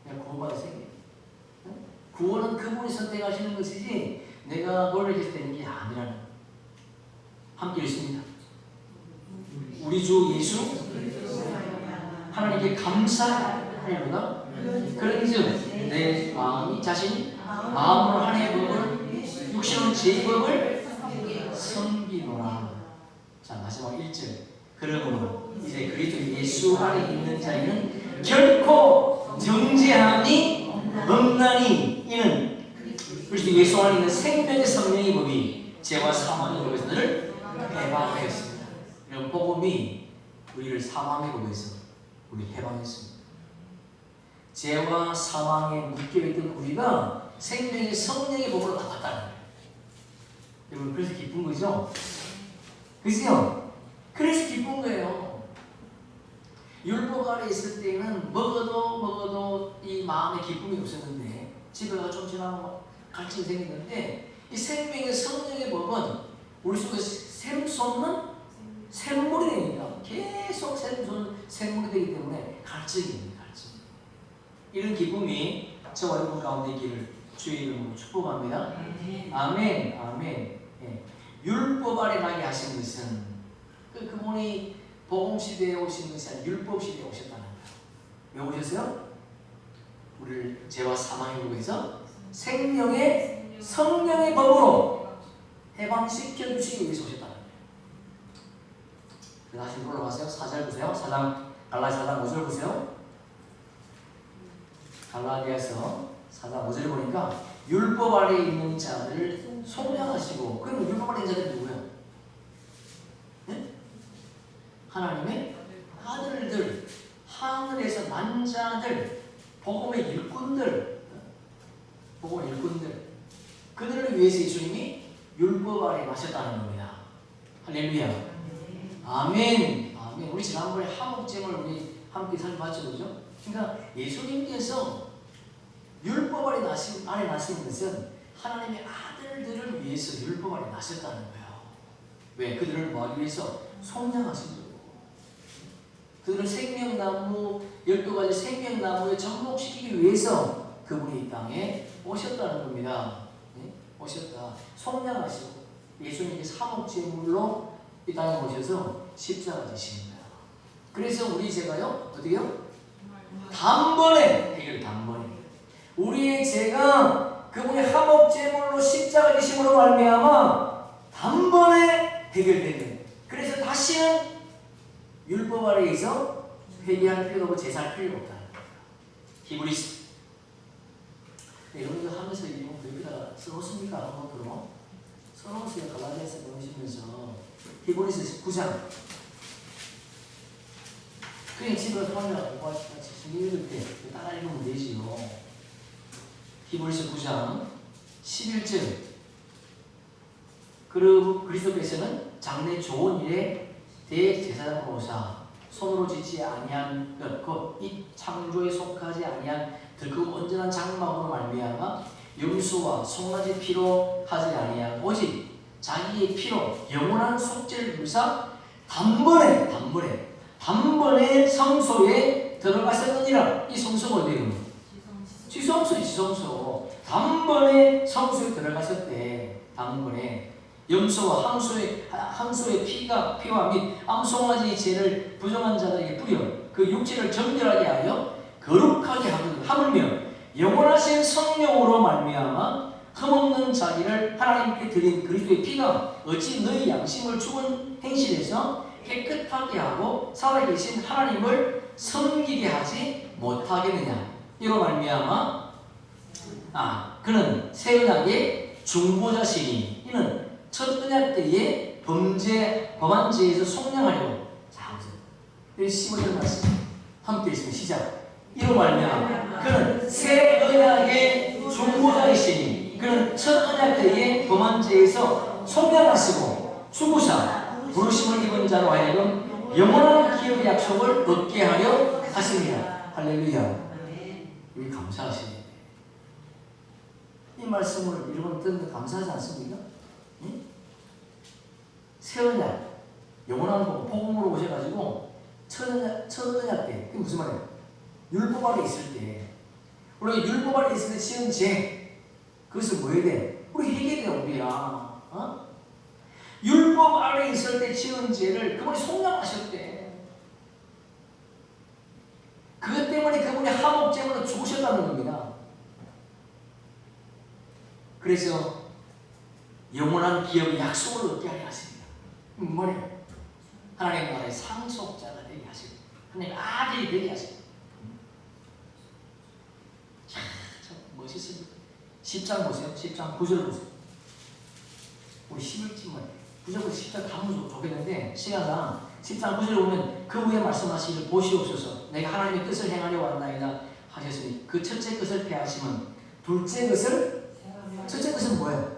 내가 구원받을 생명. 구원은 그분이 선택하시는 것이지 내가 노력해서 되는 게 아니라는. 함께 읽습니다. 우리 주 예수 하나님께 감사하리로다. 그런즉 내 마음이 자신이 마음으로 하나님의 법을 육신으로 제 법을 섬기노라. 자 마지막 1절. 그러므로 이제 그리스도 예수 안에 있는 자에는 결코 정죄함이 없나니 이는 그리스도 예수 안에 있는 생명의 성령의 법이 죄와 사망의 법에서 너를 해방하였습니다. 이런 복음이 우리를 사망의 법에서 우리 해방했습니다. 죄와 사망에 묶여있던 우리가 생명의 성령의 법으로 나왔다는 거예요. 여러분 그래서 기쁜 거죠? 그죠? 그래서 기쁜 거예요. 율법 아래 있을 때는 먹어도 이 마음에 기쁨이 없었는데 집에 가서 좀 지나면 갈증이 생기는데 이 생명의 성령의 법은 우리 속에 샘솟는 샘물이 되니까 계속 샘물이 되기 때문에 갈증입니다. 갈증. 이런 기쁨이 저와 여러분 가운데 있기를 주의 이름으로 축복합니다. 아멘. 아멘. 예. 율법 아래 나게 하신 것은 그분이 복음 시대에 오신 것이 아니라 율법 시대에 오셨다는 거예요. 왜 오셨어요? 우리를 죄와 사망의 법에서 생명의 성령의 법으로 해방시켜 주시기 위해서 오셨다는 거예요. 다시 올라가세요. 4절 보세요. 갈라디아 4장 5절 보세요. 갈라디아서 4장 5절 보니까 율법 아래 있는 자들을 속량하시고. 그럼 율법 아래 있는 자들이 누구예요? 네? 하나님의 아들들, 하늘에서 난 자들, 복음의 일꾼들, 그들을 위해서 예수님이 율법 아래 나셨다는 겁니다. 할렐루야. 아멘. 아멘. 우리 지난번에 하목제물 우리 함께 살펴봤죠, 그죠? 그러니까 예수님께서 율법 아래 나신 것은 하나님의 아들들을 위해서 율법 아래 나셨다는 거예요. 왜? 그들을 뭐하기 위해서? 속량하신 거예요. 그들은 생명나무 12가지 생명나무에 접목시키기 위해서 그분이 이 땅에 오셨다는 겁니다. 네? 오셨다. 속량하시고 예수님이 사목제물로 이 땅에 오셔서 십자가 지신 거예요. 그래서 우리 죄가요 어떻게요? 단번에 해결. 단번에 우리의 죄가 그분의 화목제물로 십자가 지심으로 말미암아 단번에 해결되는. 그래서 다시는 율법 아래에서 회개할 필요도 없고 제사할 필요가 없다는 거예요. 히브리서. 여러분들 하면서 이거 여기다가 써놓습니까? 한번으로 써놓으세요. 갈라디아서 보시면서 히브리서 9장. 그냥 집에 가면 읽을 때 따라 읽으면 되지요. 히브리서 9장 11절. 그리스도께서는 장래 좋은 일에 대제사장으로 오사 손으로 짓지 아니한 것 곧 이 창조에 속하지 아니한 그 온전한 장막으로 말미암아 염소와 송아지 피로 하지 아니한 오직 자기의 피로 영원한 속죄를 불사 단번에 성소에 들어가셨느니라. 이 성소가 어디예요? 지성소, 지성소. 단번에 성소에 들어가셨대. 단번에 염소와 항소의 피와 및 암송아지의 죄를 부정한 자들에게 뿌려 그 육체를 정결하게 하여 거룩하게 하물며 영원하신 성령으로 말미암아 흠없는 자기를 하나님께 드린 그리스도의 피가 어찌 너희 양심을 죽은 행실에서 깨끗하게 하고 살아계신 하나님을 섬기게 하지 못하겠느냐. 이로 말미암아 그는 새 언약의 중보자시니 이는 첫 언약 때에 범한 죄에서 속량하려고. 자, 우선 15절 말씀 함께 있으면 시작. 이로 말미암아 그는 새 언약의 중보자이시니 그는 첫 언약 때에 범한 죄에서 속량하시고 죽으사 부르심을 입은 자로 하여금 영원한 기업의 약속을 얻게 하려 하십니다. 할렐루야. 우리 감사하시네. 이 말씀을 여러분 듣는데 감사하지 않습니까? 응? 새 언약, 영원한 복음으로 오셔가지고 첫 언약 때, 그게 무슨 말이에요? 율법 아래 있을 때, 우리가 율법 아래 있을 때 지은 죄, 그것을 뭐 해야 돼? 우리 회개돼야 우리야. 율법 아래 있을 때 지은 죄를 그분이 속량하셨대. 그것 때문에 그분이 화목제물로 죽으셨다는 겁니다. 그래서 영원한 기업의 약속을 얻게 하려 하십니다. 뭐래요? 하나님 나라의 상속자가 되게 하시고 하나님 아들이 되게 하시고. 참 멋있습니다. 10장 보세요. 10장 9절 보세요. 우리 11쯤은 무조건 10장 다 보면 좋겠는데 시간상 10장 9절에 보면 그 후에 말씀하시기를 보시옵소서 내가 하나님의 뜻을 행하려 왔나이다 하셨으니 그 첫째 것을 폐하시면 둘째 것을 첫째 것은 뭐예요?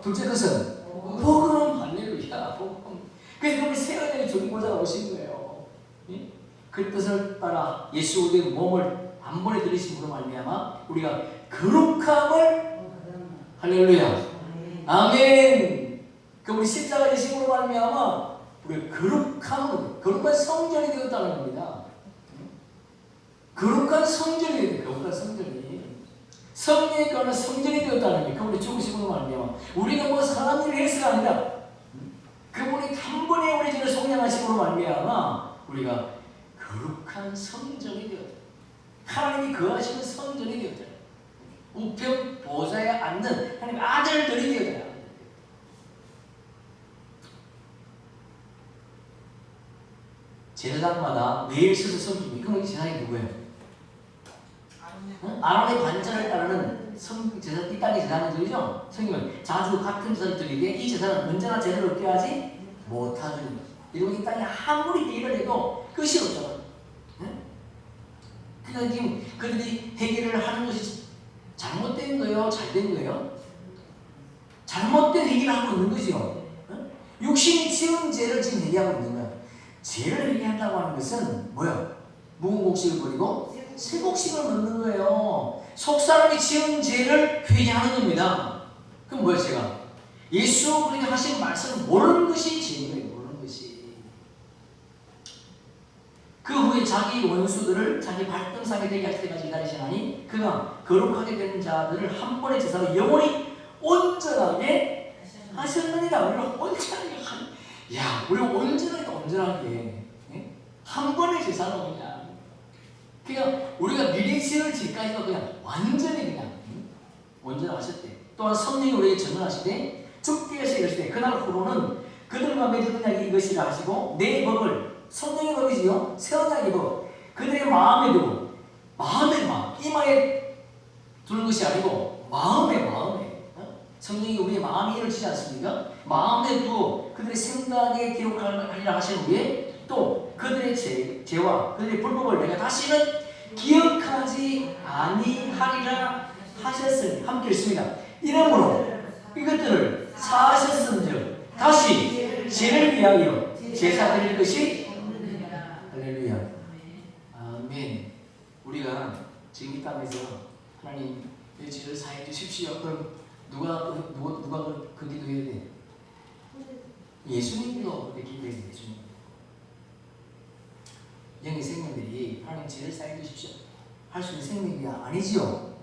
둘째 것은 복음. 할렐루야. 복음. 그래서 우리 새 언약의 중보자가 오신 거예요. 예? 그 뜻을 따라 예수 그리스도의 몸을 단번에 들이심으로 말미암아 우리가 거룩함을 할렐루야. 아멘. 그 우리 십자가 예심으로 말미암아 우리가 거룩한 성전이 되었다는 겁니다. 거룩한 성전이 되었다. 거룩한 성전이. 성령에 관한 성전이 되었다는 게 그분이 죽으심으로 말미암아 우리가 뭐 선한 일을 해서가 아니라 그분이 단번에 우리 죄를 속량하심으로 말미암아 우리가 거룩한 성전이 되었다. 하나님이 거하시는 성전이 되었다. 우편 보좌에 앉는 하나님의 아들들이 되었다. 제사장마다 매일 서서 섬깁니다. 그럼 이 제사장이 누구예요? 아론의 반차를 따르는 제사, 이 땅의 제사장들이죠. 성경은 자주 같은 제사장들에게 이 제사는 언제나 제사를 얻게 하지 못하는. 이러고 이 땅에 아무리 예를 해도 끝이 없잖아. 그러니까 지금 그들이 회개를 하는 것이 잘못된 거예요? 잘된 거예요? 잘못된 회개를 하고 있는 거죠. 육신이 지은 죄를 지금 회개하고 있는 거야. 죄를 회개한다고 하는 것은 뭐야? 묵은 곡식을 버리고 새 곡식을 넣는 거예요. 속사람이 지은 죄를 회개하는 겁니다. 그럼 뭐예요, 제가? 예수 그리스도가 하신 말씀을 모르는 것이 죄인 거예요. 모르는 것이. 그 후에 자기 원수들을 자기 발등상에 되게 할 때까지 기다리시나니 그가 거룩하게 되는 자들을 한 번의 제사로 영원히 온전하게 하셨느니라. 우리가 온전하게 우리가 온전하게 한 번의 제사는 그냥 그러니까 우리가 미리 지을 죄까지도 그냥 완전히 그냥 온전하셨대. 또한 성령이 우리에게 전능하시되 죽게 하시게 하시되 그날 후로는 그들과 맺은 언약이 이것이라 하시고 내 법을 성령의 법이지요. 새 언약의 법 그들의 마음에 두고 마음에 이마에 두는 것이 아니고 마음에 성령이 우리의 마음에 일을 치지 않습니까? 마음에 두어 그들의 생각에 기록하리라 하신 후에 또 그들의 죄와 그들의 불법을 내가 다시는 기억하지 아니하리라 하셨으니 함께 읽습니다. 이러므로 이것들을 사하셨음즉 다시 죄를 위하여 제사 드릴 것이 할렐루야. 아멘. 우리가 지금 이 땅에서 하나님 내 죄를 사해 주십시오. 그럼 누가 그 기도해야 돼? 예수님도 그렇게 기도해야 돼. 영의 생명들이 하나님 죄를 사해 주십시오 할 수 있는 생명이 아니지요.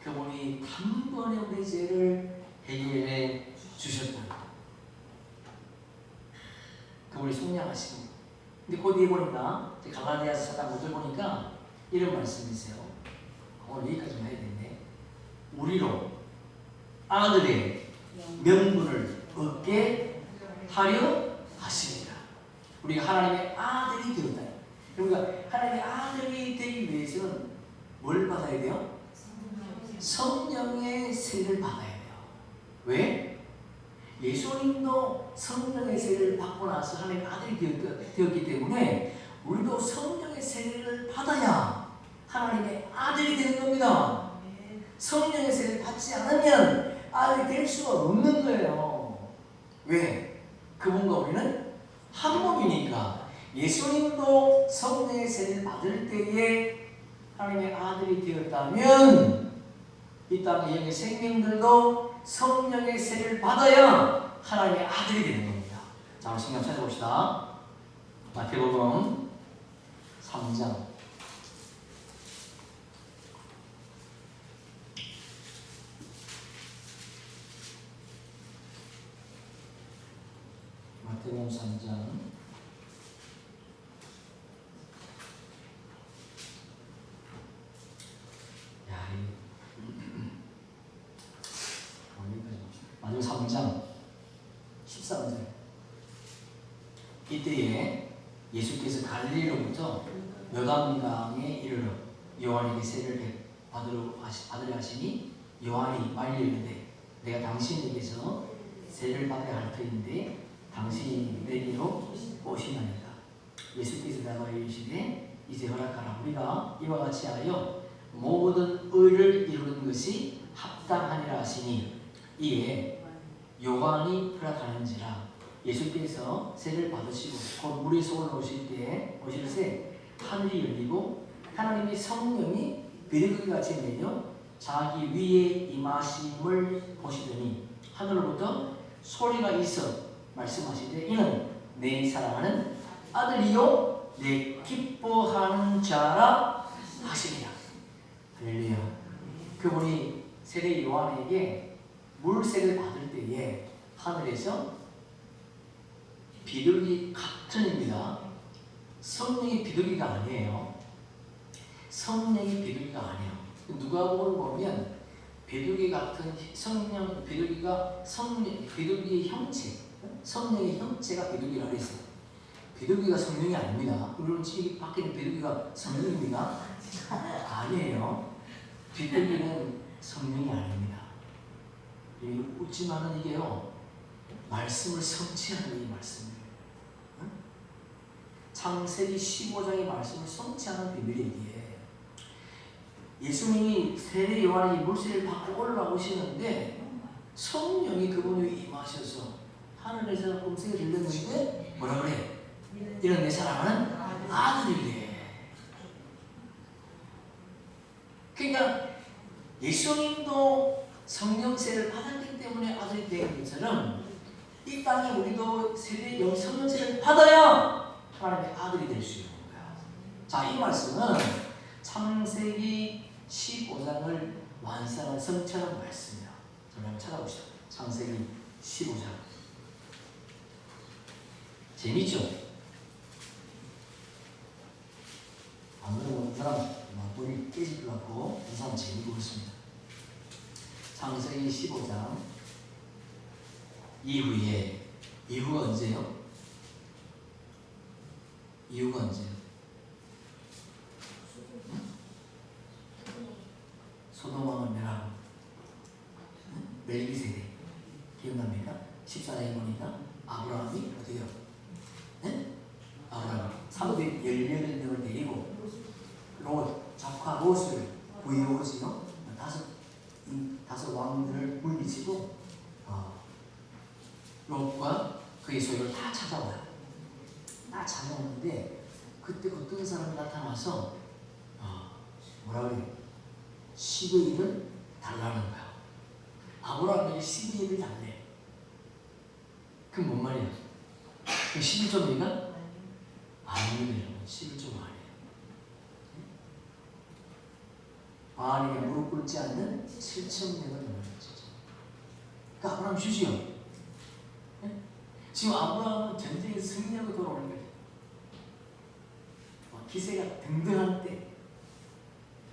그분이 단번에 우리 죄를 해결해 주셨다. 그분이 속량하시고. 근데 그 뒤에 보니까 갈라디아서 4장 5절 보니까 이런 말씀이세요. 오늘 여기까지만 해야 되는데 우리로 아들의 명분을 얻게 하려 하십니다. 우리가 하나님의 아들이 되었다. 그러니까 하나님의 아들이 되기 위해서는 뭘 받아야 돼요? 성령의 세를 받아야 돼요. 왜? 예수님도 성령의 세를 받고 나서 하나님의 아들이 되었기 때문에 우리도 성령의 세를 받아야 하나님의 아들이 되는 겁니다. 성령의 세를 받지 않으면 아들이 될 수가 없는 거예요. 왜? 그분과 우리는 한 몸이니까. 예수님도 성령의 세를 받을 때에 하나님의 아들이 되었다면 이 땅의 영의 생명들도 성령의 세를 받아야 하나님의 아들이 되는 겁니다. 자, 우리 성경 찾아봅시다. 마태복음 3장 마태복음 3장 마태복음 3장 13절 이때에 예수께서 갈릴리로부터 요단강에 이르러 요한에게 세를 받으려 하시니 요한이 말려 이르되 내가 당신에게서 세를 받아야 할 터인데 당신이 내게로 오시나이다. 예수께서 대답하여 이르시되 이제 허락하라. 우리가 이와 같이 하여 모든 의를 이루는 것이 합당하니라 하시니 이에 요한이 허락하는지라. 예수께서 세를 받으시고 곧 물에서 올라오실 때에 오실새 하늘이 열리고 하나님의 성령이 비둘기같이 내려 자기 위에 임하심을 보시더니 하늘로부터 소리가 있어 말씀하시되 이는 내 사랑하는 아들이요 내 기뻐하는 자라 하시니라. 할렐루야. 그분이 세례 요한에게 물세를 받을 때에 하늘에서 비둘기 같은입니다. 성령이 비둘기가 아니에요. 성령이 비둘기가 아니에요. 누가복음을 보면 비둘기 같은 성령, 비둘기가 비둘기의 형체, 성령의 형체가 비둘기라고 했어요. 비둘기가 성령이 아닙니다. 물론 이 밖에 있는 비둘기가 성령입니다. 아니에요. 비둘기는 성령이 아닙니다. 웃지만은 이게요, 말씀을 성취하는 이 말씀이에요. 창세기 15장의 말씀을 성취하는 비밀이기에 예수님이 세례 요한이 물세를 받고 올라오시는데 성령이 그분 위에 임하셔서 하늘에서 음성이 들렸는데 뭐라 그래? 이런 내 사랑하는 아들이래. 그러니까 예수님도 성령세를 받았기 때문에 아들이 된 것처럼 이 땅에 우리도 성령세를 받아야 하나님의 아들이 될 수 있는 거야. 자, 이 말씀은 창세기 15장을 완성한 성취하는 말씀이야. 저를 한번 찾아보시죠. 창세기 15장. 재밌죠? 안 그러면 사람 막 머리 깨질 것 같고 이 사람 재미가 없습니다. 창세기 15장 이후가 언제요? 이후가 언제요? 소돔왕을 멸하고 멜기세덱 기억납니까? 14장에 보니까 아브라함이 어디요? 네? 아브라함 318명을 데리고 작화 롯을 구해오지요. 다섯 왕들을 물리치고 롯과 그의 소유를 다 찾아와요. 다 찾아오는데 그때 어떤 사람이 나타나서 뭐라 그래요? 10의 1을 달라는 거야. 아브라함에게 10의 1을 달래. 그럼 뭔 말이야? 그 11.2가? 아니에요. 11조가 아니에요. 바알에게 무릎 꿇지 않는 7,000명을 넘어섰죠. 그러니까 아브라함 주지요. 네? 지금 아브라함은 전쟁에 승리하고 돌아오는 거예요. 기세가 등등한 때.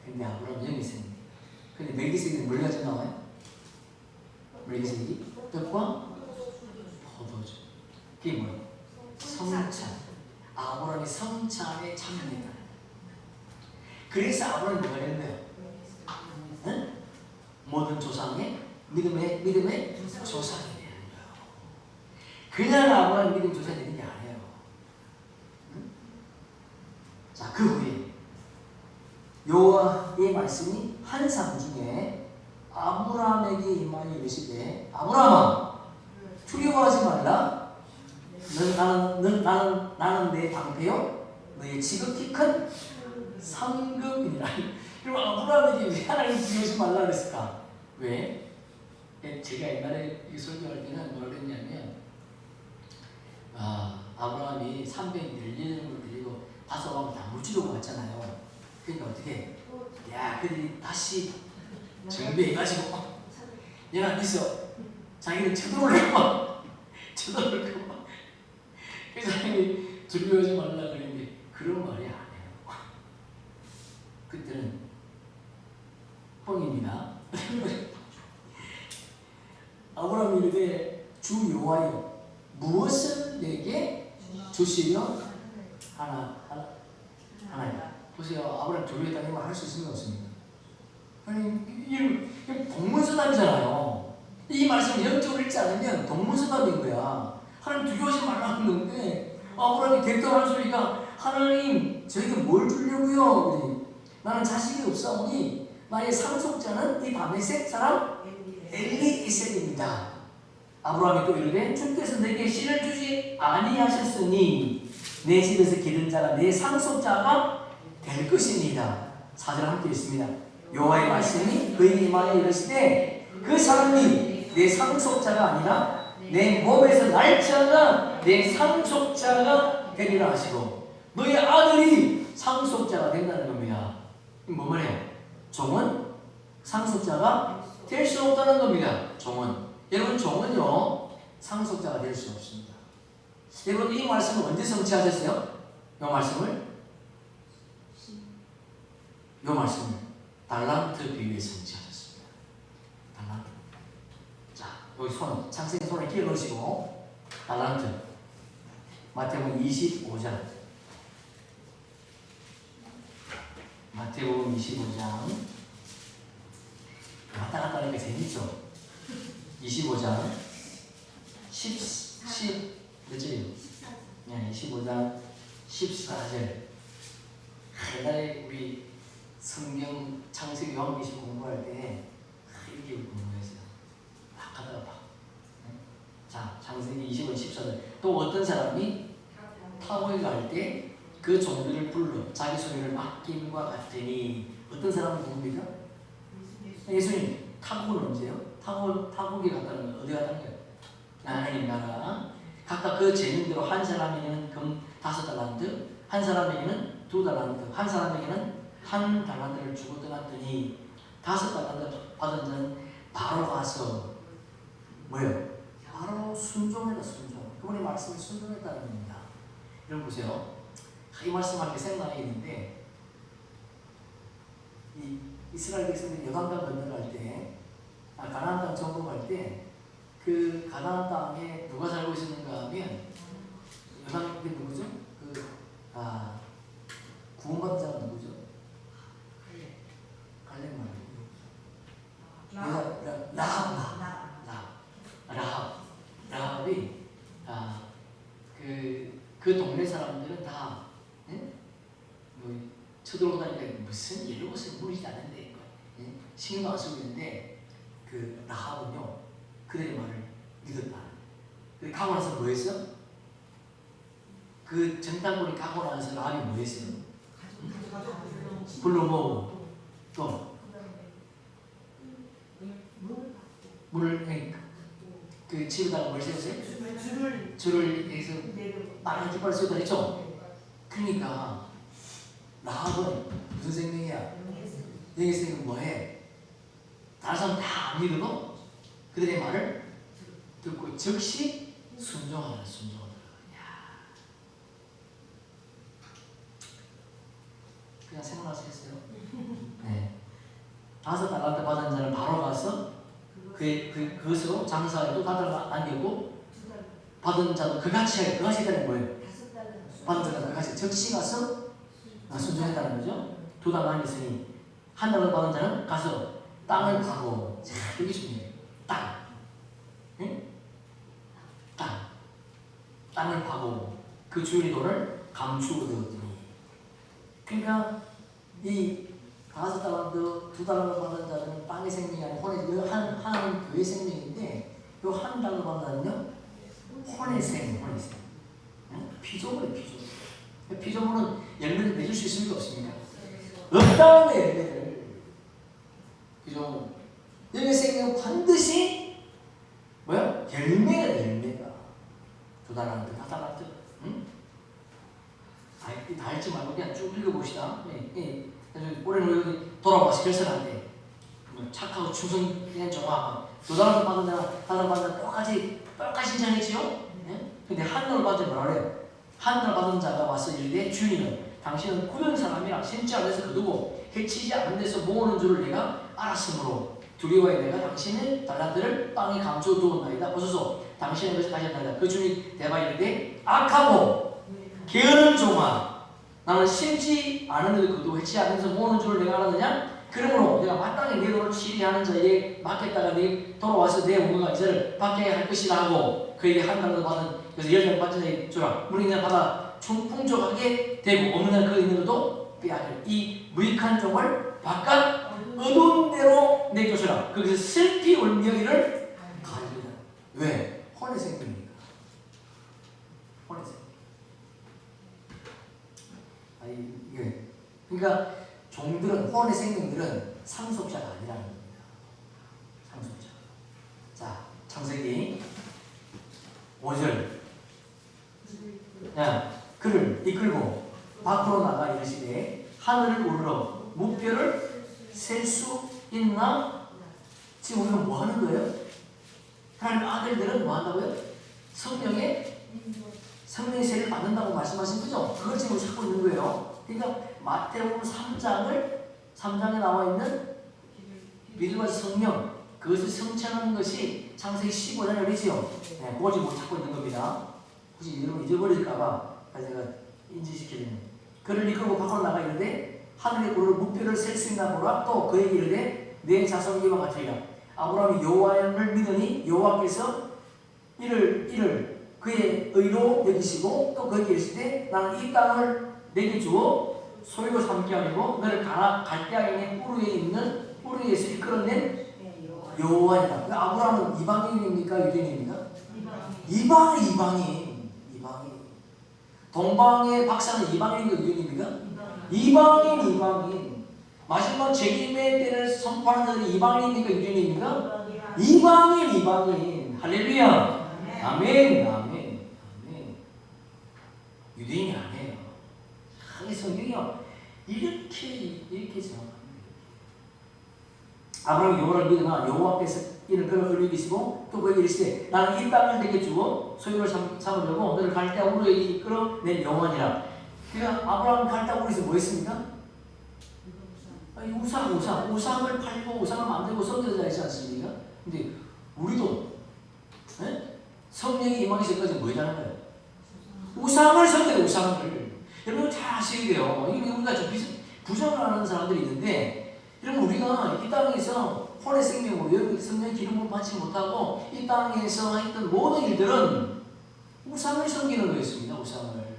근데 아브라함 영이 있습니다. 근데 멜기세덱은 뭘 가지고 나와요? 멜기세덱이 떡과 포도주. 그게 뭐예요? 성찬. 아브라함이 성찬에 참여했다. 그래서 아브라함이 뭐가 되는 거예요? 응? 모든 조상의 믿음의 조상이 되는 거예요. 그냥 아브라함 믿음 조상이 되는 게 아니에요. 응? 자, 그 후에 여호와의 말씀이 환상 중에 아브라함에게 임하여 이르시되 아브라함아 두려워하지 말라. 나는 내 방패요 너의 지극히 큰 상급이니라. 그럼 아브라함에게 왜 하나님 두려워하지 말라 그랬을까? 왜? 제가 옛날에 이 설교할 때는 뭐라 그랬냐면 아브라함이 300년을 데리고 다소방을 다 물지르고 왔잖아요. 그러니까 어떻게? 야, 그들이 다시 정비해가지고 얘가 있어. 자기는 쳐들어올까봐. 그래서 하나님이 두려워하지 말라 그랬는데 그런 말이 아니에요. 그때는 뻥입니다. 아브라함이 이르되 주 여호와여 무엇을 내게 주시며 하나이다. 보세요. 아브라함 두려워했다는 말 할 수 있습니까? 없습니까? 아니, 이게 동문서답이잖아요. 이 말씀을 영적으로 읽지 않으면 동문서답인 거야. 하나님 두려워하지 말라는 건데 아브라함이 대답하는 소리가 하나님 저에게 뭘 주려고요? 나는 자식이 없사오니 나의 상속자는 이 다메섹 사람 엘리이셀입니다. 아브라함이 또 이르되 주께서 내게 씨를 주지 아니하셨으니 내 집에서 기른 자가 내 상속자가 될 것입니다. 4절 함께 있습니다. 여호와의 말씀이 그에게 임하여 이르시되 그 사람이 내 상속자가 아니라 내 몸에서 날 자가 내 상속자가 되리라 하시고 너의 아들이 상속자가 된다는 겁니다. 뭐 말이에요? 종은 상속자가 될 수 없다는 겁니다. 종은. 여러분 종은요 상속자가 될 수 없습니다. 여러분 이 말씀을 언제 성취하셨어요? 이 말씀을 달란트 비유에 성취하셨습니다. 달란트. 자, 여기 창세기 손에 끼워 넣으시고 달란트. 마태복음 25장. 마태복음 25장. 왔다 갔다 하니까 재밌죠? 25장 10몇 절이요? 네, 25장 14절. 옛날에 우리 성경 창세기 요한계시록 공부할 때 이렇게 공부했어요. 막 가다가 봐. 자, 창세기 25장 14절. 또 어떤 사람이 타고에 갈 때 그 종들을 불러 자기 소유를 맡김과 같으니 어떤 사람은 누굽니까? 예수님. 타국은 언제요? 타국에 갔다는 건 어디 갔다는 거예요? 하나님 나라. 각각 그 재능대로 한 사람에게는 금 5달란트, 한 사람에게는 2달란트, 한 사람에게는 1달란트를 주고 떠났더니 5달란트 받은 자는 바로 가서 뭐예요? 바로 순종했다. 순종. 그분의 말씀에 순종했다는 겁니다. 여러분 보세요. 이 말씀할 때 생각나겠는데 이 이스라엘 백성들이 요단강 건너갈 때 가나안 땅 정복할 때 그 가나안 땅에 누가 살고 있었는가 하면 요단 그게 누구죠? 구원받은 자가 누구죠? 갈렙 말고 라합이 그 동네 사람들은 다 뭐 쳐들어오다니까 무슨 이것은 모르지 않는데 신경 안 쓰고 있는데 그 라합은요 그들의 말을 믿었다. 근데 가고 나서 뭐 했어? 그 정탐꾼이 가고 나서 라합이 뭐 했어요? 불러 모으고 또 물을 그 집에다가 뭘 세웠어요? 줄을 해서 빠른 깃발을 세우다 했죠? 그러니까 라합은 무슨 생명이야? 영의 생명은 뭐해? 다른 사람 다 안 믿어도 그들의 말을 듣고 즉시 순종하라. 그냥 생각나서 했어요. 네. 5달란트 받은 자는 바로 가서 그것으로 장사에 또 5달란트 남겼고, 받은 자도 그같이 했다는 거예요. 받은 자가 그같이 즉시 가서 순종했다는 거죠. 2달 남겼으니 1달란트 받은 자는 가서 땅을 파고. 자, 여기 중요해요. 땅. 응? 땅을 파고 그 주인의 돈을 감추고 되었더니. 그러니까 이 5달란트, 2달란트 받은 자는 땅의 생명이 아니라 하나는 교회의 생명인데, 이 1달란트 받은 자는요 혼의 생명. 피조물이에요. 피조물은 열매를 맺을 수 있습니까? 없습니까? 없다는 열매를. 피조물. 영의 생명은 반드시 뭐야? 열매가. 2달란트, 4달란트. 응? 다 읽지 말고 그냥 쭉 읽어봅시다. 올해는 여기 돌아와서 결산할 때 착하고 충성된 종아, 2달란트 받은 자랑 4달란트 받은 자랑 똑같이 인정했지요? 근데 1달란트 받은 자 뭐라 그래요? 1달란트 받은 자가 와서 이르되 주인은 당신은 구명 사람이라 신지 안에서 거두고 해치지 않은 데서 모으는 줄을 내가 알았으므로 두려워해 내가 당신의 달란트를 땅에 감춰두었나이다. 보소서 당신의 것을 가졌나이다. 그 주인이 대답하여 이르되 악하고 게으른 종아, 나는 심지 않은 데도 거두고 해치지 않은 데서 모으는 줄을 내가 알았느냐? 그러므로 내가 마땅히 내 돈을 취리하는 자에게 맡겼다가 네 돌아와서 내 원금과 이자를 받게 할 것이라 하고 그에게 1달란트 받은 그래서 10명 받은 자에게 주라. 물이 있는 받아 풍족하게 되고 없는 날 그 있는 것도 빼앗기라. 이 무익한 종을 바깥 어두운 데로 내쫓으라. 거기서 슬피 울며 이를 가리라. 왜? 혼의 생명이니까. 혼의 생명. 이게 그러니까 종들은, 혼의 생명들은 상속자가 아니라는 겁니다. 상속자. 자, 창세기 5절. 그를 이끌고 밖으로 나가 이르시되 하늘을 우러러 무뼈를 셀 수 있나? 지금 우리가 뭐 하는 거예요? 하나님 아들들은 뭐 한다고요? 성령의 세를 받는다고 말씀하신 거죠? 그걸 지금 찾고 있는 거예요. 그러니까 마태복음 3장에 나와 있는 믿음과 성령, 그것을 성취하는 것이 창세기 15장에 그러지요. 그걸 지금 찾고 있는 겁니다. 혹시 여러분 잊어버릴까봐 제가 인지시키는. 그를 이끌고 밖으로 나가 이르되 하늘의 구를 무뼈를 셀 수 있나 보라. 또 그에게 이르되 내 자손이 이와 같으리라. 아브라함이 여호와를 믿으니 여호와께서 이를 그의 의로 여기시고 또 그에게 이르시되 나는 이 땅을 내게 주어 소유로 삼게 하려고 너를 갈대아인의 우르에 있는 우르에서 이끌어낸 여호와니라. 아브라함은 이방인입니까? 유대인입니까? 이방인. 동방의 박사는 이방인입니까? 유대인입니까? 이방인. 마지막 재림의 때를 선포하는 자들이 이방인입니까? 유대인입니까? 이방인. 할렐루야. 아멘. 유대인이 아니에요. 이 성경이요 이렇게 정확합니다. 아브라함이 여호와를 믿으나 여호와께서 이를 그를 의뢰기시고 또 그에게 이르시되 나는 이 땅을 내게 주어 소유로 삼으려고 너를 갈대아 우르에 이끌어낸 여호와니라. 그러니까 아브라함 갈대아 우르에서 뭐 했습니까? 우상을 팔고 우상을 만들고 섬겨야 하지 않습니까? 근데 우리도 성령이 임하기 전까지 뭐 했다는 거예요? 우상을 섬겨야 돼요. 우상을. 여러분 잘 아셔야 돼요. 이게 우리가 좀 부정을 하는 사람들이 있는데, 여러분 우리가 이 땅에서 혼의 생명으로 성령의 기름을 받지 못하고 이 땅에서 했던 모든 일들은 우상을 섬기는 거였습니다. 우상을.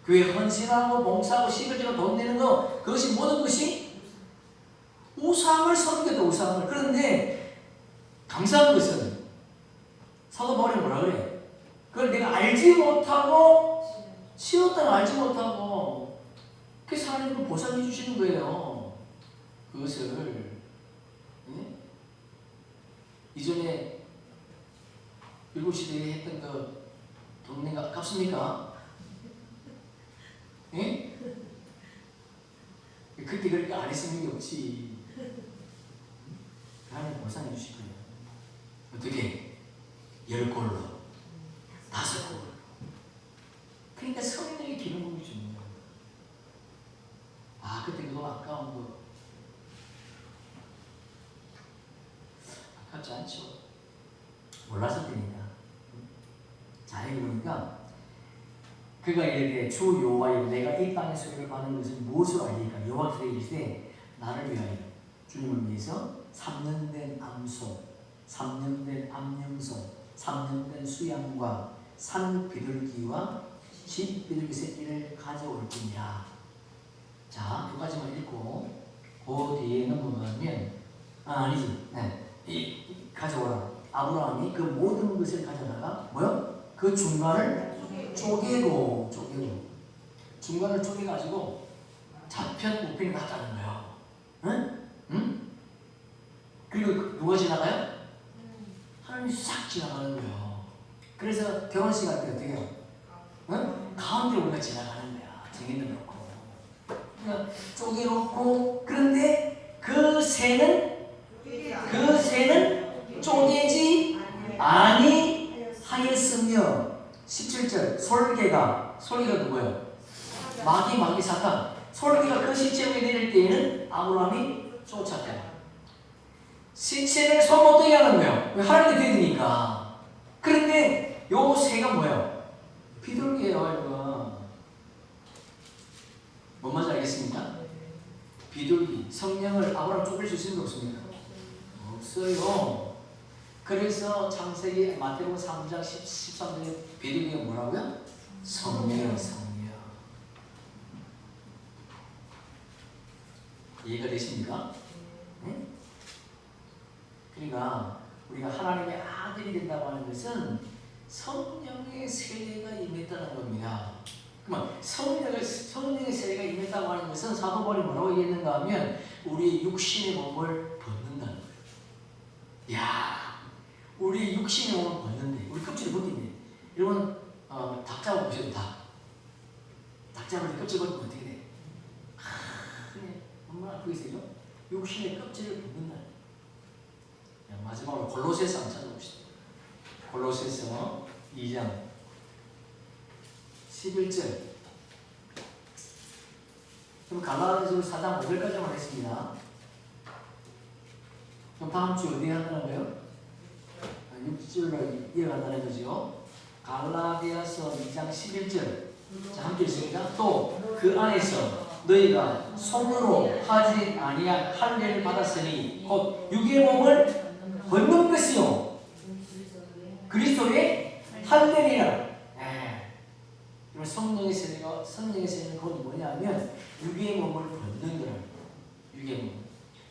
교회 헌신하고 봉사하고 11조로 돈 내는 거, 그것이 모든 것이 우상을 섬겼다. 우상을. 그런데 감사한 것은 사도 바울이 뭐라 그래? 그걸 내가 알지 못하고 치웠다는 알지 못하고 그래서 하나님은 보상해 주시는 거예요. 그것을. 이전에 일곱시대에 했던 그 동네가 아깝습니까? 그때 그렇게 안 했으면 게 없지. 하나님 보상해 주실 거예요. 어떻게? 10골로 5골로. 그러니까 성령의 기름부음이 주는 거예요. 아, 그때 그거 아까운 거 아깝지 않죠? 몰라서 때니까. 자, 여기 보니까 그가 이르되 주 여호와여 내가 이 땅의 소리를 받는 것을 무엇으로 알리까? 여호와께서 이르시되 나를 위하여 주님을 위해서 3년 된 암소, 3년 된 암염소, 3년 된 수양과 산 비둘기와 집 비둘기 새끼를 가져올 뿐이라. 자, 두 가지만 읽고 그 뒤에 넘어가면 아니지. 네. 이 가져오라. 아브라함이 그 모든 것을 가져다가 뭐요? 그 중간을 쪼개고 중간을 쪼개가지고 좌편 우편이 같다는 거예요. 응? 응? 그리고 누가 지나가요? 하나님이 싹 지나가는 거예요. 그래서 결혼식 할 때 어떻게 해요? 응? 가운데 우리가 지나가는 거야. 정인을 놓고. 그러니까 쪼개놓고, 그런데 그 새는 쪼개지 아니하였으며 17절 솔개가 누구예요? 마귀 사탄. 솔개가 그 시체에 내릴 때에는 아브라함이 쫓았대요. 시체를 손 못 대게 하는 거예요. 왜? 하나님께 대드니까. 그런데 요 새가 뭐예요? 비둘기예요. 이거 뭔 말인지 알겠습니까? 비둘기. 성령을 아브라함 쪼갤 수 있습니까? 없습니까? 없어요. 그래서 창세기 마태복음 3장 13절에 비둘기가 뭐라고요? 성령이에요. 성령. 이해가 되십니까? 네? 그러니까 우리가 하나님의 아들이 된다고 하는 것은 성령의 세례가 임했다는 겁니다. 그러면 성령의 세례가 임했다고 하는 것은 사도 바울이 뭐라고 얘기했는가 하면 우리의 육신의 몸을 벗는다는 거예요. 야, 우리 육신의 몸을 벗는데, 우리 껍질을 벗긴데, 여러분 닭 잡아보셔도 닭 잡을 때 껍질 벗기면 어떻게 돼? 그래, 얼마나 아프게 되죠? 육신의 껍질을 벗는다. 마지막으로 골로새서 한번 찾아봅시다. 골로새서 2장 11절. 그럼 갈라디아서 4장 5절까지만 했습니다. 그럼 다음 주 어디 한다는 거예요? 6절로 이어간다는 거죠. 갈라디아서 2장 11절. 자, 함께 읽습니다. 또 그 안에서 너희가 손으로 하지 아니한 할례를 받았으니 곧 육의 몸을 벗는 것이요 그리스도의 할례니라. 그러면 성령의 세례는 그건 뭐냐면 육의 몸을 벗는 거라.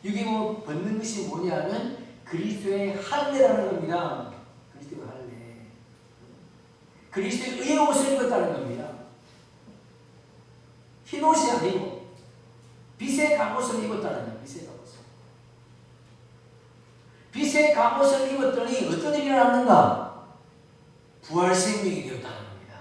육의 몸을 벗는 것이 뭐냐면 그리스도의 할례라는 겁니다. 그리스도의 할례. 그리스도의 의의 옷을 입었다는 겁니다. 흰 옷이 아니고 빛의 갑옷을 입었다는 거예요. 빛의 갑옷을 입었더니 어떤 일이 일어났는가? 부활 생명이 되었다는 겁니다.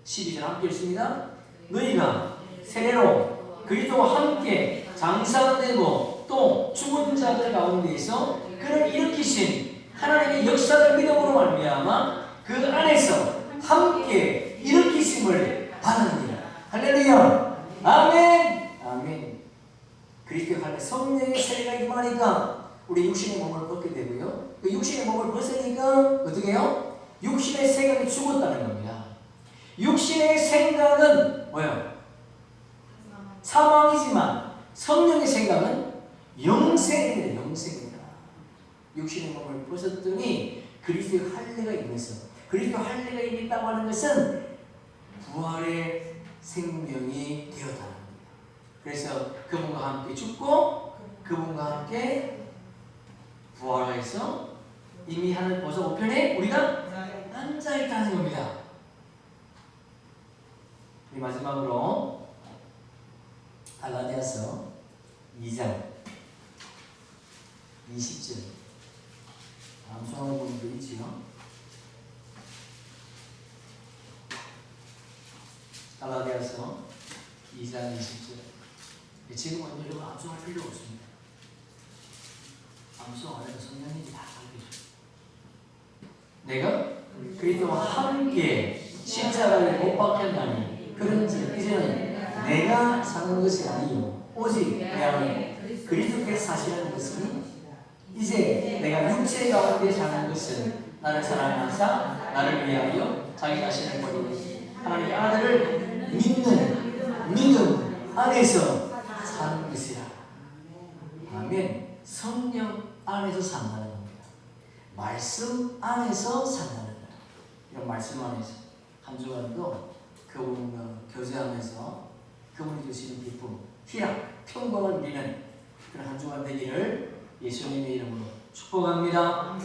12절 함께 읽습니다. 너희가 세례로 그리스도와 함께 장사되고 또 죽은 자들 가운데에서 그를 일으키신 하나님의 역사를 믿음으로 말미암아 그 안에서 함께 일으키심을 받느니라. 할렐루야. 아멘. 아멘. 그리스도의 할례, 성령의 세례가 임하니까 우리 육신의 몸을 벗게 되고요. 그 육신의 몸을 벗으니까 어떻게 해요? 육신의 생각이 죽었다는 겁니다. 육신의 생각은 뭐예요? 사망이지만 성령의 생각은 영생이에요. 영생이다. 육신의 몸을 벗었더니 그리스도의 할례가 임했어. 그리스도의 할례가 임했다고 하는 것은 부활의 생명이 되었다는 겁니다. 그래서 그분과 함께 죽고 그분과 함께 부활해서 이미 하늘 보석 우편에 우리가 앉아있다는 겁니다. 마지막으로 갈라디아서 2장 20절. 암송하는 분도 있지요. 갈라디아서 2장 20절. 지금은 여러분 암송할 필요 없습니다. 암송 안 해도 성령님이 다 알려줘요. 내가 그리스도와 함께 십자가에 못 박혔나니 그런지 이제는 내가 사는 것이 아니요 오직 내 안에 그리스도께서 사시는 것이니 이제 내가 육체 가운데 사는 것은 나를 사랑하사 나를 위하여 자기 자신을 버리고 하나님의 아들을 믿는 믿음 안에서 사는 것이라. 아멘. 성령 안에서 산다는 겁니다. 말씀 안에서 산다는 거예요. 이런 말씀 안에서 한 주간도 그분과 교제하면서 그분이 주시는 기쁨, 희락, 평강을 누리는 그런 한 주간 되기를 예수님의 이름으로 축복합니다.